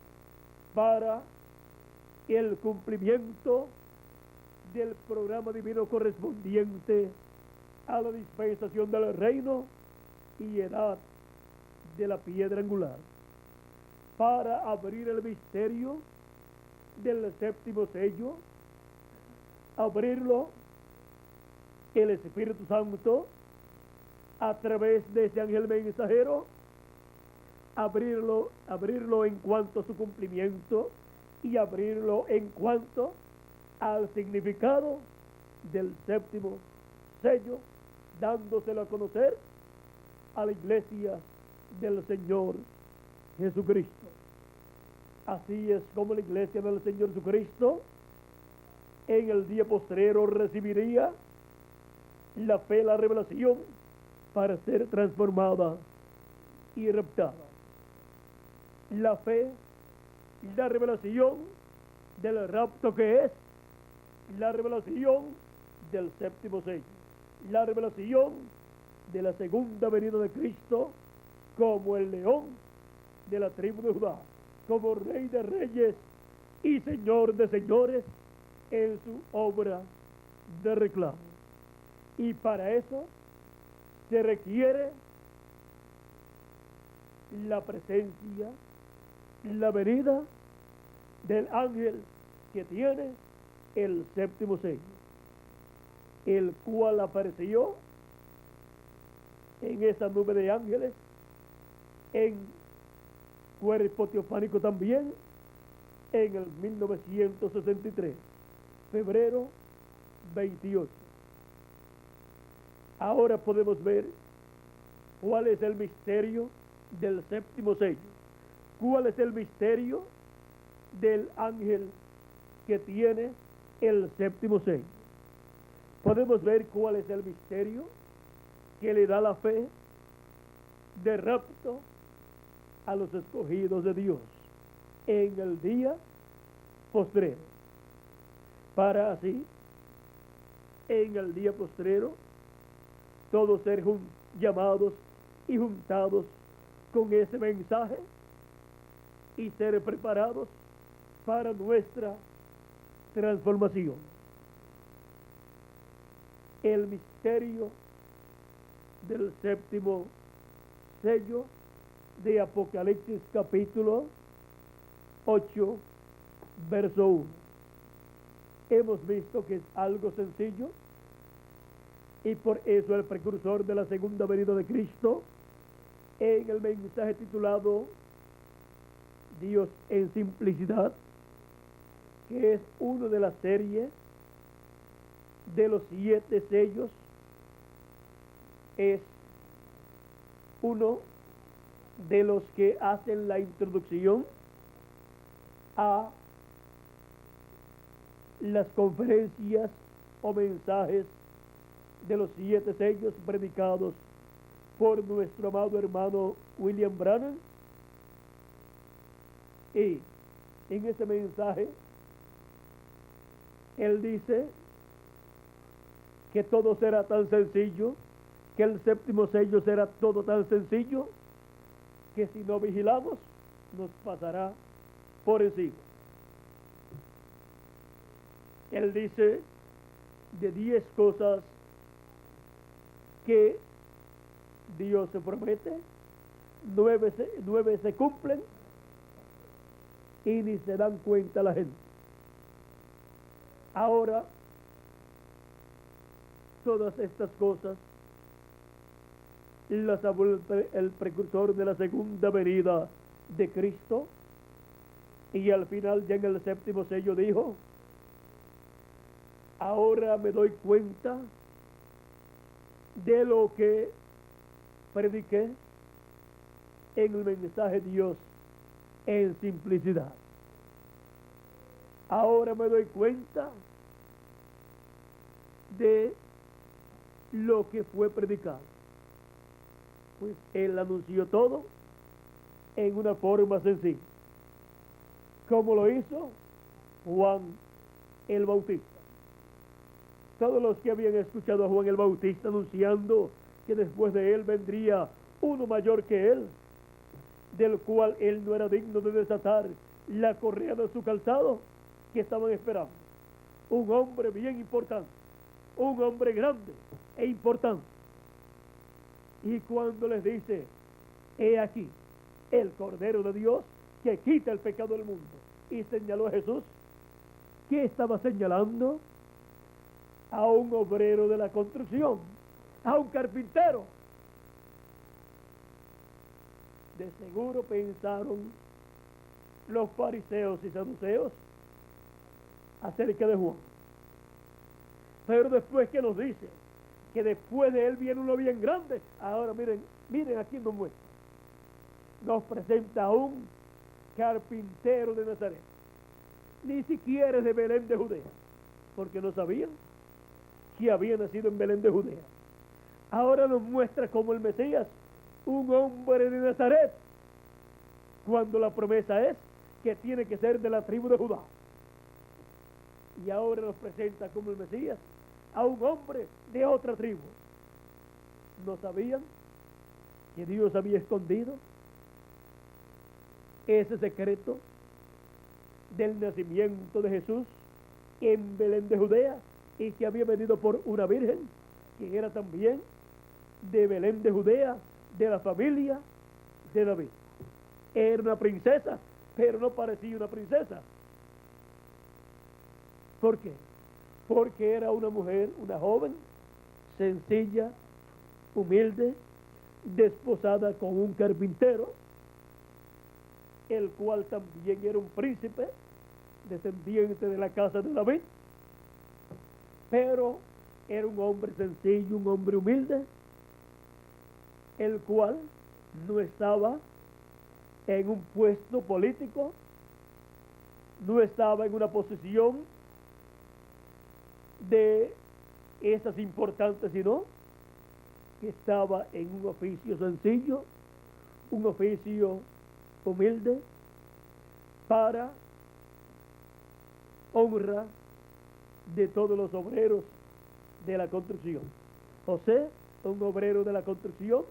para el cumplimiento del programa divino correspondiente a la dispensación del reino y edad de la piedra angular, para abrir el misterio del séptimo sello, abrirlo el Espíritu Santo a través de ese ángel mensajero, abrirlo en cuanto a su cumplimiento y abrirlo en cuanto al significado del séptimo sello, dándoselo a conocer a la iglesia del Señor Jesucristo. Así es como la iglesia del Señor Jesucristo en el día postrero recibiría la fe, la revelación, para ser transformada y raptada. La fe, la revelación del rapto, que es la revelación del séptimo sello, la revelación de la segunda venida de Cristo como el león de la tribu de Judá, como Rey de reyes y Señor de señores en su obra de reclamo. Y para eso se requiere la presencia, la venida del ángel que tiene el séptimo sello, el cual apareció en esa nube de ángeles, en cuerpo teofánico también, en el 1963, febrero 28. Ahora podemos ver cuál es el misterio del séptimo sello, cuál es el misterio del ángel que tiene el séptimo sello. Podemos ver cuál es el misterio que le da la fe de rapto a los escogidos de Dios en el día postrero, para así en el día postrero todos ser llamados y juntados con ese mensaje y ser preparados para nuestra transformación. El misterio del séptimo sello de Apocalipsis capítulo 8, verso 1. Hemos visto que es algo sencillo y por eso el precursor de la segunda venida de Cristo, en el mensaje titulado Dios en simplicidad, que es uno de la serie de los 7 sellos, es uno de los que hacen la introducción a las conferencias o mensajes de los 7 sellos predicados por nuestro amado hermano William Branham. Y en ese mensaje él dice que todo será tan sencillo, que el séptimo sello será todo tan sencillo, que si no vigilamos, nos pasará por encima. Él dice de 10 cosas que Dios se promete, 9 se cumplen y ni se dan cuenta la gente. Ahora, todas estas cosas las habló el precursor de la segunda venida de Cristo, y al final, ya en el 7º sello, dijo: ahora me doy cuenta de lo que prediqué en el mensaje de Dios en simplicidad. Ahora me doy cuenta de lo que fue predicado. Pues él anunció todo en una forma sencilla. ¿Cómo lo hizo? Juan el Bautista. Todos los que habían escuchado a Juan el Bautista anunciando que después de él vendría uno mayor que él, del cual él no era digno de desatar la correa de su calzado, que estaban esperando. Un hombre bien importante, un hombre grande e importante. Y cuando les dice: he aquí el Cordero de Dios que quita el pecado del mundo, y señaló a Jesús, ¿qué estaba señalando? A un obrero de la construcción, a un carpintero. De seguro pensaron los fariseos y saduceos acerca de Juan. Pero después que nos dice que después de él viene uno bien grande, ahora miren aquí nos muestra. Nos presenta a un carpintero de Nazaret. Ni siquiera es de Belén de Judea, porque no sabían que había nacido en Belén de Judea. Ahora nos muestra como el Mesías, un hombre de Nazaret, cuando la promesa es que tiene que ser de la tribu de Judá. Y ahora nos presenta como el Mesías a un hombre de otra tribu. ¿No sabían que Dios había escondido ese secreto del nacimiento de Jesús en Belén de Judea, y que había venido por una virgen que era también de Belén de Judea, de la familia de David? Era una princesa, pero no parecía una princesa. ¿Por qué? Porque era una mujer, una joven, sencilla, humilde, desposada con un carpintero, el cual también era un príncipe, descendiente de la casa de David, pero era un hombre sencillo, un hombre humilde, el cual no estaba en un puesto político, no estaba en una posición de esas importantes, sino que estaba en un oficio sencillo, un oficio humilde, para honra de todos los obreros de la construcción. José, un obrero de la construcción;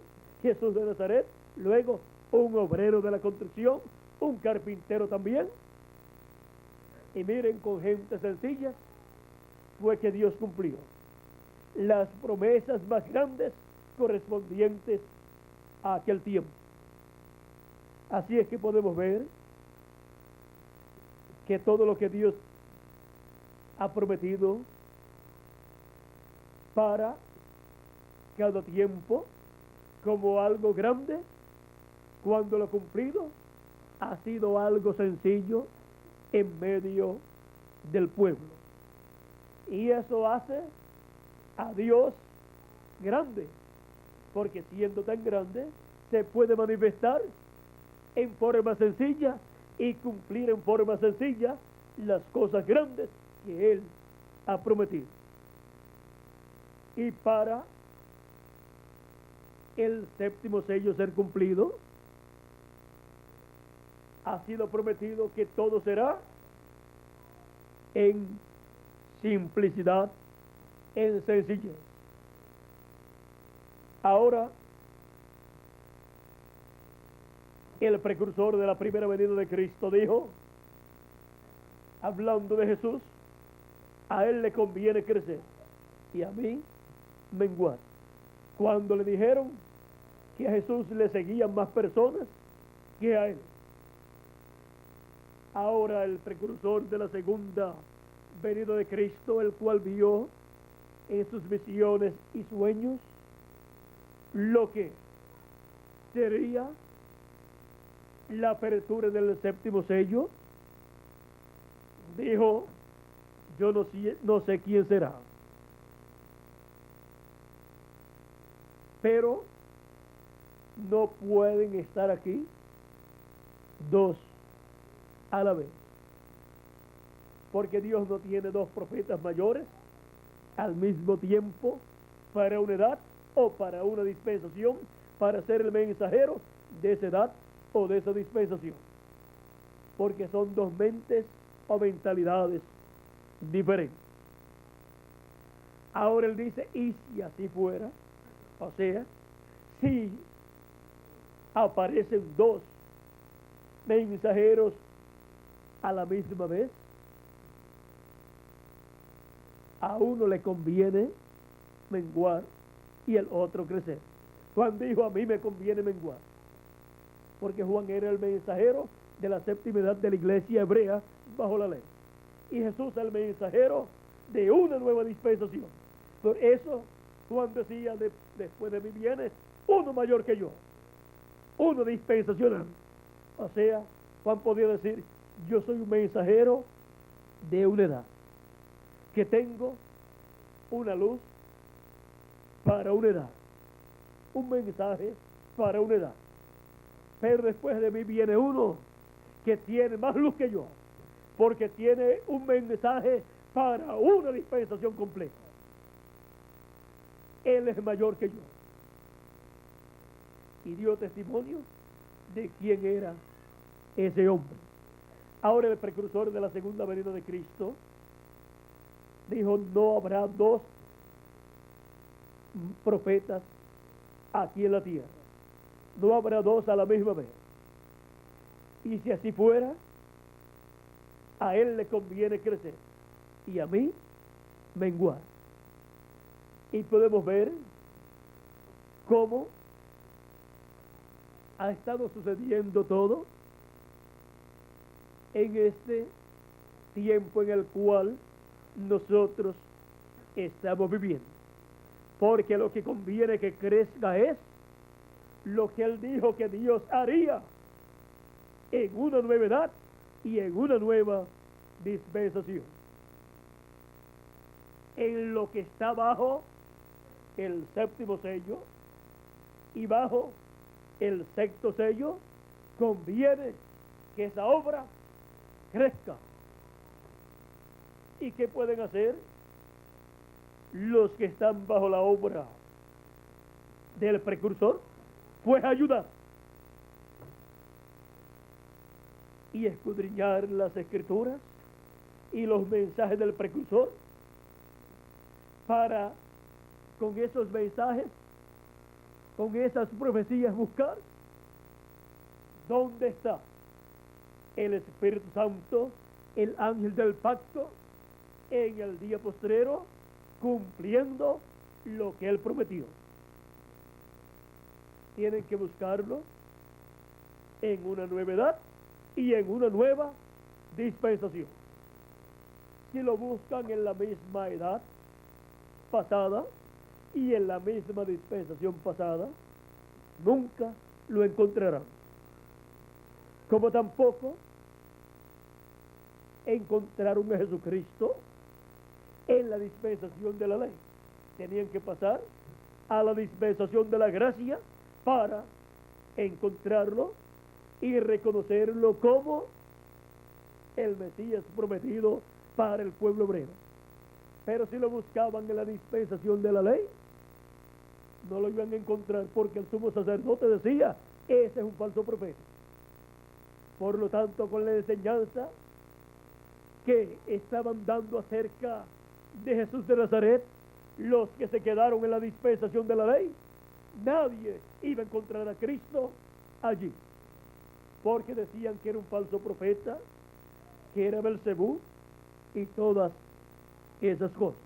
Jesús de Nazaret, luego un obrero de la construcción, un carpintero también. Y miren, con gente sencilla fue que Dios cumplió las promesas más grandes correspondientes a aquel tiempo. Así es que podemos ver que todo lo que Dios ha prometido para cada tiempo como algo grande, cuando lo ha cumplido, ha sido algo sencillo en medio del pueblo. Y eso hace a Dios grande, porque siendo tan grande, se puede manifestar en forma sencilla y cumplir en forma sencilla las cosas grandes que Él ha prometido. Y para el 7º sello ser cumplido, ha sido prometido que todo será en simplicidad, en sencillez. Ahora, el precursor de la primera venida de Cristo, dijo, hablando de Jesús, a él le conviene crecer y a mí menguar. Cuando le dijeron que a Jesús le seguían más personas que a él. Ahora el precursor de la segunda venida de Cristo, el cual vio en sus visiones y sueños lo que sería la apertura del séptimo sello, dijo, yo no sé quién será, pero no pueden estar aquí dos a la vez, porque Dios no tiene dos profetas mayores al mismo tiempo para una edad o para una dispensación, para ser el mensajero de esa edad o de esa dispensación, porque son dos mentes o mentalidades diferentes. Ahora él dice, y si así fuera, o sea, si aparecen dos mensajeros a la misma vez, a uno le conviene menguar y el otro crecer. Juan dijo, a mí me conviene menguar, porque Juan era el mensajero de la séptima edad de la iglesia hebrea bajo la ley, y Jesús el mensajero de una nueva dispensación. Por eso Juan decía, después de mí viene uno mayor que yo, uno dispensacional. O sea, Juan podía decir, yo soy un mensajero de una edad, que tengo una luz para una edad, un mensaje para una edad. Pero después de mí viene uno que tiene más luz que yo, porque tiene un mensaje para una dispensación completa. Él es mayor que yo. Y dio testimonio de quién era ese hombre. Ahora el precursor de la segunda venida de Cristo dijo, no habrá dos profetas aquí en la tierra. No habrá dos a la misma vez. Y si así fuera, a él le conviene crecer y a mí menguar. Y podemos ver cómo ha estado sucediendo todo en este tiempo en el cual nosotros estamos viviendo. Porque lo que conviene que crezca es lo que él dijo que Dios haría en una nueva edad y en una nueva dispensación. En lo que está bajo el séptimo sello y bajo el sexto sello, conviene que esa obra crezca. ¿Y qué pueden hacer los que están bajo la obra del precursor? Pues ayudar y escudriñar las escrituras y los mensajes del precursor, para con esos mensajes, con esas profecías, buscar dónde está el Espíritu Santo, el ángel del pacto, en el día postrero, cumpliendo lo que él prometió. Tienen que buscarlo en una nueva edad y en una nueva dispensación. Si lo buscan en la misma edad pasada y en la misma dispensación pasada, nunca lo encontrarán. Como tampoco encontraron a Jesucristo en la dispensación de la ley. Tenían que pasar a la dispensación de la gracia para encontrarlo y reconocerlo como el Mesías prometido para el pueblo hebreo. Pero si lo buscaban en la dispensación de la ley, no lo iban a encontrar, porque el sumo sacerdote decía, ese es un falso profeta. Por lo tanto, con la enseñanza que estaban dando acerca de Jesús de Nazaret, los que se quedaron en la dispensación de la ley, nadie iba a encontrar a Cristo allí. porque decían que era un falso profeta, que era Belcebú y todas esas cosas.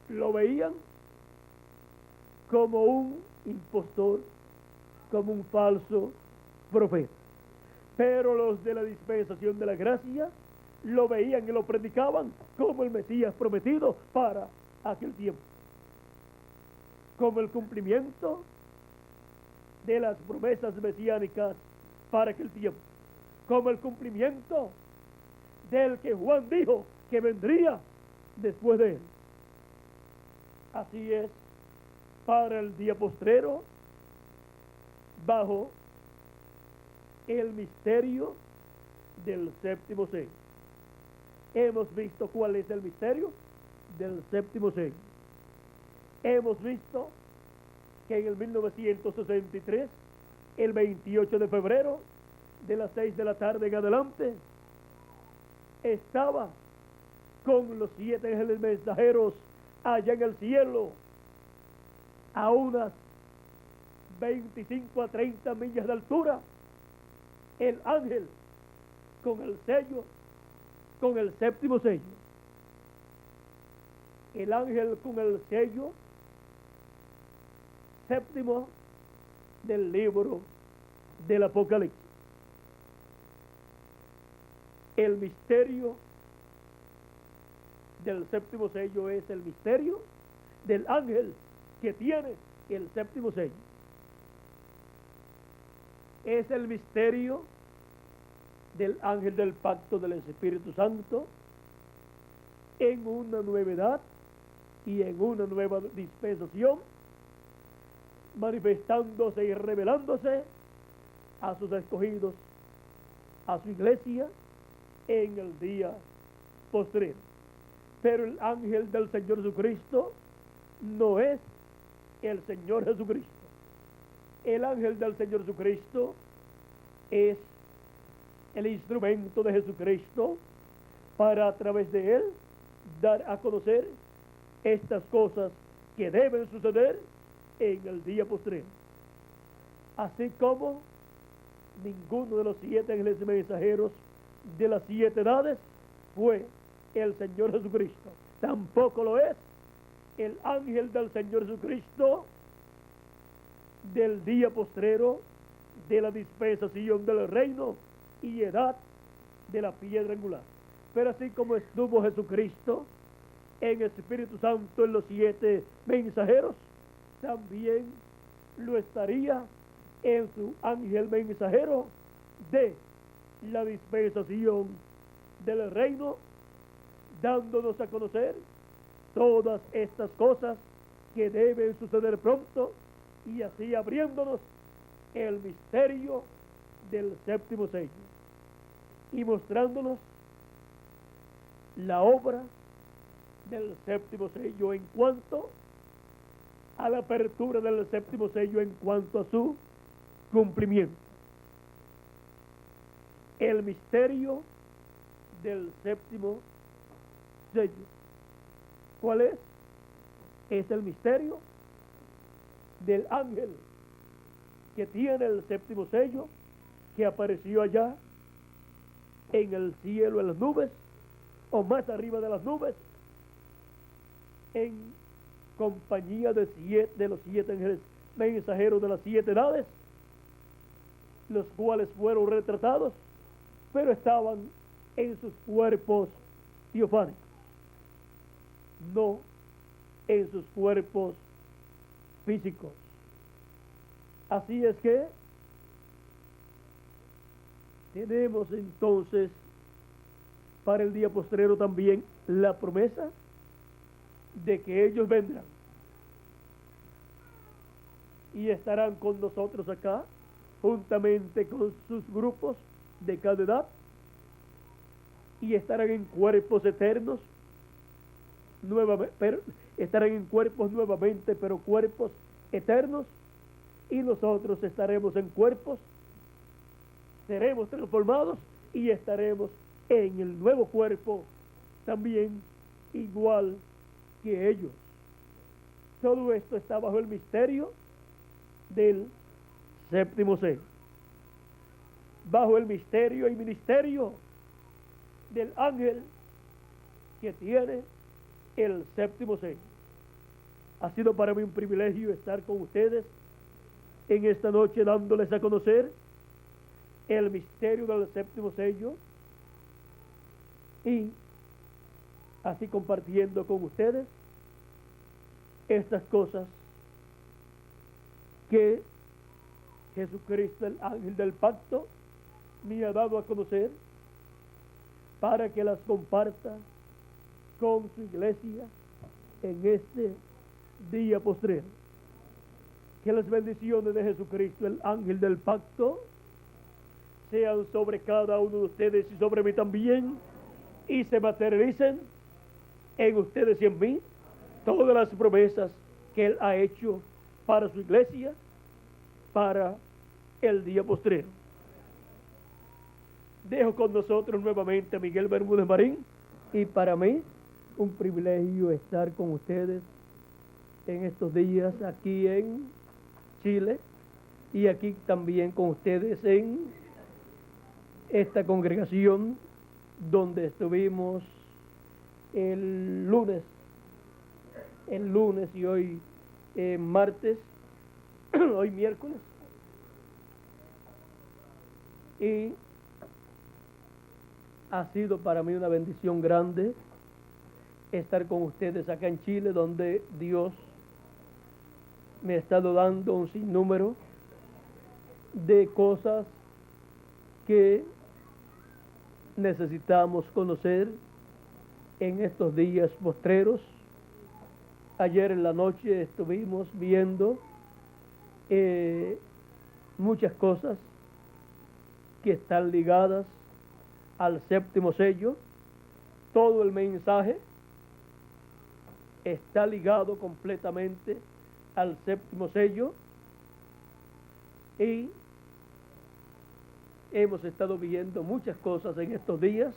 Lo veían como un impostor, como un falso profeta. Pero los de la dispensación de la gracia lo veían y lo predicaban como el Mesías prometido para aquel tiempo, como el cumplimiento de las promesas mesiánicas para aquel tiempo, como el cumplimiento del que Juan dijo que vendría después de él. Así es para el día postrero, bajo el misterio del séptimo sello. Hemos visto cuál es el misterio del séptimo sello. Hemos visto que en el 1963, el 28 de febrero, de las 6 de la tarde en adelante, estaba con los 7 ángeles mensajeros allá en el cielo, a unas 25 a 30 millas de altura, el ángel con el sello, con el séptimo sello. El ángel con el sello séptimo del libro del Apocalipsis. El misterio del séptimo sello es el misterio del ángel que tiene el séptimo sello. Es el misterio del ángel del pacto del Espíritu Santo en una nueva edad y en una nueva dispensación, manifestándose y revelándose a sus escogidos, a su iglesia, en el día postrero. Pero el ángel del Señor Jesucristo no es el Señor Jesucristo. El ángel del Señor Jesucristo es el instrumento de Jesucristo para, a través de él, dar a conocer estas cosas que deben suceder en el día postrero. Así como ninguno de los 7 ángeles mensajeros de las 7 edades fue el Señor Jesucristo, tampoco lo es el ángel del Señor Jesucristo del día postrero, de la dispensación del reino y edad de la piedra angular. Pero así como estuvo Jesucristo en el Espíritu Santo en los 7 mensajeros, también lo estaría en su ángel mensajero de la dispensación del reino, dándonos a conocer todas estas cosas que deben suceder pronto, y así abriéndonos el misterio del séptimo sello y mostrándonos la obra del séptimo sello en cuanto a la apertura del séptimo sello, en cuanto a su cumplimiento. El misterio del séptimo sello, ¿cuál es? Es el misterio del ángel que tiene el séptimo sello, que apareció allá en el cielo, en las nubes, o más arriba de las nubes, en compañía de los 7 ángeles mensajeros de las 7 edades, los cuales fueron retratados, pero estaban en sus cuerpos teofánicos, no en sus cuerpos físicos. Así es que tenemos entonces para el día postrero también la promesa de que ellos vendrán y estarán con nosotros acá, juntamente con sus grupos de cada edad, y estarán en cuerpos eternos nuevamente, pero estarán en cuerpos nuevamente, pero cuerpos eternos, y nosotros estaremos en cuerpos, seremos transformados y estaremos en el nuevo cuerpo también igual que ellos. Todo esto está bajo el misterio del séptimo sello. bajo el misterio y ministerio del ángel que tiene el séptimo sello. Ha sido para mí un privilegio estar con ustedes en esta noche dándoles a conocer el misterio del séptimo sello y así compartiendo con ustedes estas cosas que Jesucristo, el ángel del pacto, me ha dado a conocer para que las comparta con su iglesia en este día postrero. Que las bendiciones de Jesucristo, el ángel del pacto, sean sobre cada uno de ustedes y sobre mí también, y se materialicen en ustedes y en mí todas las promesas que Él ha hecho para su iglesia, para el día postrero. Dejo con nosotros nuevamente a Miguel Bermúdez Marín, y para mí un privilegio estar con ustedes en estos días aquí en Chile y aquí también con ustedes en esta congregación donde estuvimos el lunes y hoy martes, hoy miércoles, y ha sido para mí una bendición grande estar con ustedes acá en Chile, donde Dios me ha estado dando un sinnúmero de cosas que necesitamos conocer en estos días postreros. Ayer en la noche estuvimos viendo muchas cosas que están ligadas al séptimo sello. Todo el mensaje está ligado completamente al séptimo sello y hemos estado viendo muchas cosas en estos días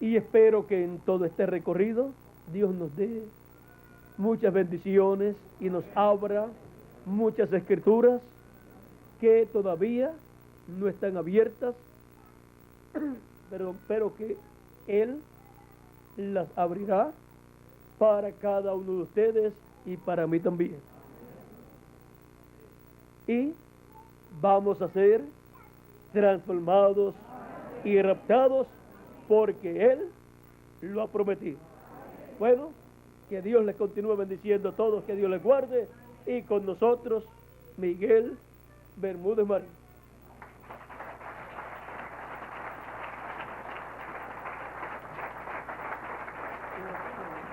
y espero que en todo este recorrido Dios nos dé muchas bendiciones y nos abra muchas escrituras que todavía no están abiertas, pero que Él las abrirá para cada uno de ustedes y para mí también. Y vamos a ser transformados y raptados porque Él lo ha prometido. Bueno, que Dios les continúe bendiciendo a todos, que Dios les guarde, y con nosotros Miguel Bermúdez Marín.